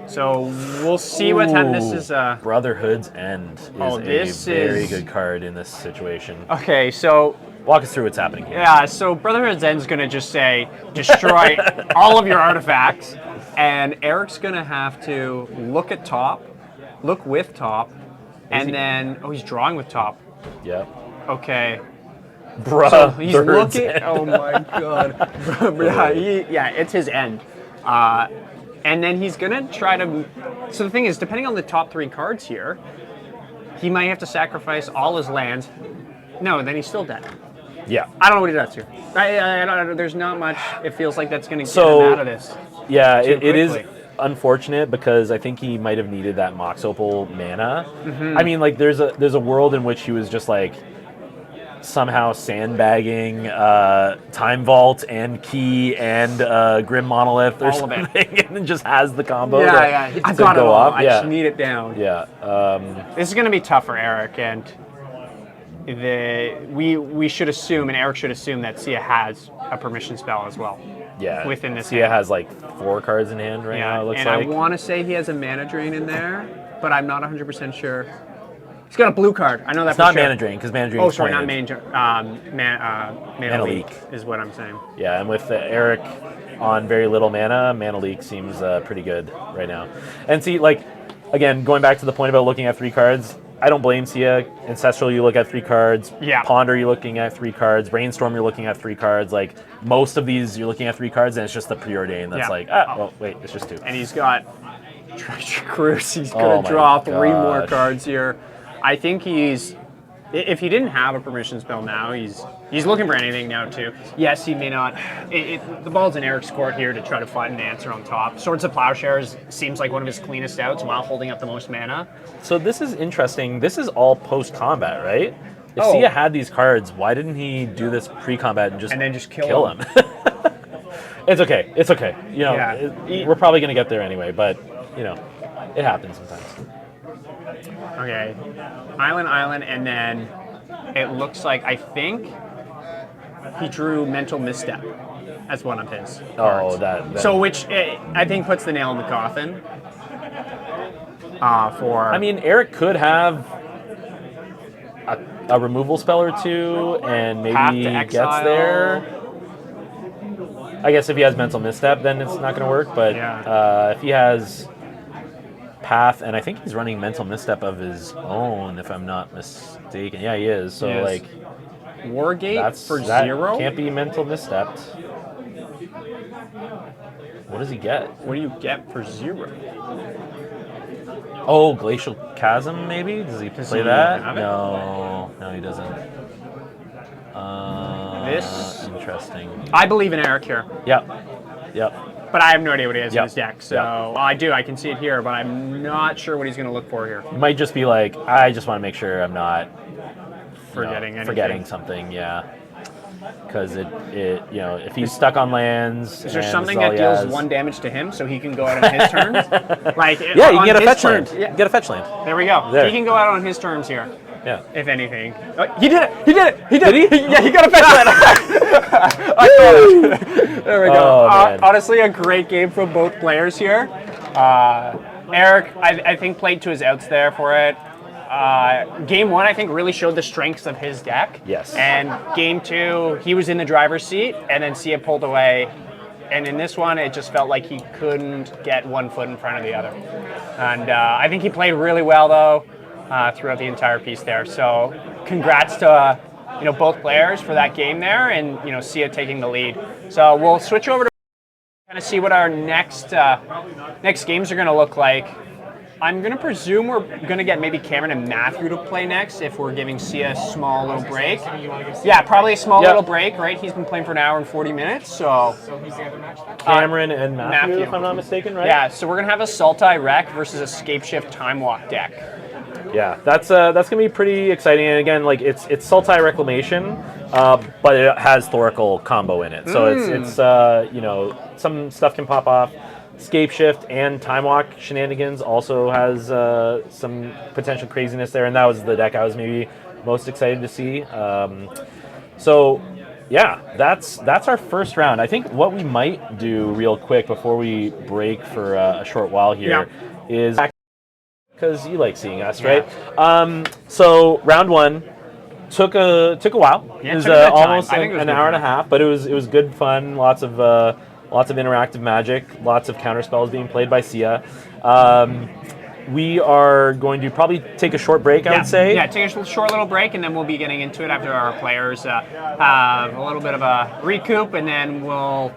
So we'll see what time this is. Brotherhood's End is a very good card in this situation. Okay, so walk us through what's happening here. Yeah, so Brotherhood's End is going to just say destroy all of your artifacts. And Eric's going to have to look at top, look with top, and then, he's drawing with top. Yep. Okay. Bruh. So he's looking, oh my god. It's his end. And then he's going to try to, so the thing is, depending on the top 3 cards here, he might have to sacrifice all his lands. No, then he's still dead. Yeah. I don't know what he does here. There's not much, it feels like that's going to get him out of this. Yeah, it is unfortunate because I think he might have needed that Mox Opal mana. I mean, like, there's a world in which he was just like somehow sandbagging Time Vault and Key and Grim Monolith or something, and then just has the combo. I've got it all. I just need it down. Yeah. This is going to be tough for Eric, and we should assume, and Eric should assume, that Sia has a permission spell as well. Yeah. Within this Sia has like 4 cards in hand right now, it looks like. And I want to say he has a mana drain in there, but I'm not 100% sure. He's got a blue card. I know that. It's not mana drain, because mana drain is not mana drain. Mana leak is what I'm saying. Yeah, and with Eric on very little mana leak seems pretty good right now. And see, like, again, going back to the point about looking at 3 cards, I don't blame Sia. Ancestral, you look at 3 cards. Yeah. Ponder, you're looking at 3 cards. Brainstorm, you're looking at 3 cards. Like, most of these, you're looking at 3 cards, and it's just the preordained that's like, well, wait, it's just 2. And he's got Treasure Cruise. He's Oh going my to draw 3 more gosh. cards here. I think he's... If he didn't have a permission spell now, he's looking for anything now too. Yes, he may not. The ball's in Eric's court here to try to find an answer on top. Swords of Plowshares seems like one of his cleanest outs while holding up the most mana. So this is interesting. This is all post-combat, right? If Oh. Sia had these cards, why didn't he do this pre-combat and then just kill him? It's okay. It's okay. You know, Yeah. we're probably going to get there anyway, but, you know, it happens sometimes. Okay, Island, and then it looks like, I think he drew Mental Misstep as one of his cards. Oh, that. So which I think puts the nail in the coffin. I mean, Eric could have a removal spell or 2, and Path maybe to gets Exile. there. I guess if he has Mental Misstep, then it's not going to work. But if he has Path, and I think he's running Mental Misstep of his own, if I'm not mistaken. Yeah, he is. So, like, Wargate for that 0? can't be Mental Misstepped. What does he get? What do you get for 0? Oh, Glacial Chasm, maybe? Does he play that? have it? No, he doesn't. This? Interesting. I believe in Eric here, Yep. but I have no idea what he has in Yep. his deck. So Yep. I do. I can see it here, but I'm not sure what he's going to look for here. It might just be like, I just want to make sure I'm not Forgetting something, yeah. Because it, if he's stuck on lands, Is there and something this that is all he deals has- 1 damage to him so he can go out on his terms? Like, Yeah, you on can get a his fetch land. terms. Yeah. Get a fetch land. There we go. There. He can go out on his terms here, Yeah. if anything. Oh, he did it! He did it! He did it! Yeah, he got a fetch land. I thought it. There we go. Oh, man. Honestly, a great game from both players here. Eric, I think, played to his outs there for it. Game 1, I think, really showed the strengths of his deck. Yes. And Game 2, he was in the driver's seat, and then Sia pulled away. And in this one, it just felt like he couldn't get one foot in front of the other. And I think he played really well, though, throughout the entire piece there. So congrats to both players for that game there, and Sia taking the lead. So we'll switch over to kind of see what our next games are going to look like. I'm going to presume we're going to get maybe Cameron and Matthew to play next if we're giving Sia a small little break. Yeah, probably a small little break, right? He's been playing for an hour and 40 minutes, so... So who's the other match then? Cameron and Matthew, if I'm not mistaken, right? Yeah, so we're going to have a Sultai Wreck versus a Scapeshift Time Walk deck. Yeah, that's gonna be pretty exciting. And again, like it's Sultai Reclamation, but it has Thoracle combo in it, so it's some stuff can pop off. Scapeshift and Time Walk Shenanigans also has some potential craziness there, and that was the deck I was maybe most excited to see. So yeah, that's our first round. I think what we might do real quick before we break for a short while here is, because you like seeing us, right? So round 1 took a while. Yeah, it was took a bit of time. almost I think it was an good hour and a time. half, but it was good fun. Lots of interactive magic, lots of counter spells being played by Sia. We are going to probably take a short break, I would say. Yeah, take a short little break, and then we'll be getting into it after our players have a little bit of a recoup, and then we'll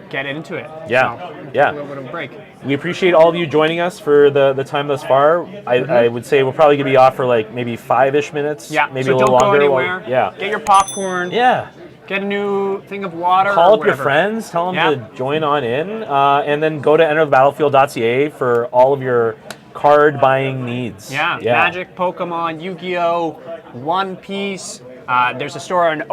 get into it. Yeah, So, yeah. A little bit of a break. We appreciate all of you joining us for the time thus far. I would say we're probably going to be off for like maybe 5-ish minutes, Yeah, maybe so a little don't longer. go anywhere. Get your popcorn. Yeah. Get a new thing of water. Call or up your whatever. friends, tell them to join on in, and then go to enterthebattlefield.ca for all of your card buying needs. Yeah, Magic, Pokemon, Yu-Gi-Oh, One Piece. There's a store in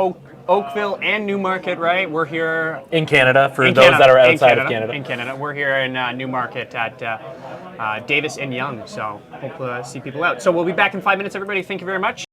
Oakville and Newmarket, right? We're here In Canada, for in those Canada, that are in outside of Canada. In Canada, we're here in Newmarket at Davis and Young. So hope to see people out. So we'll be back in 5 minutes, everybody. Thank you very much.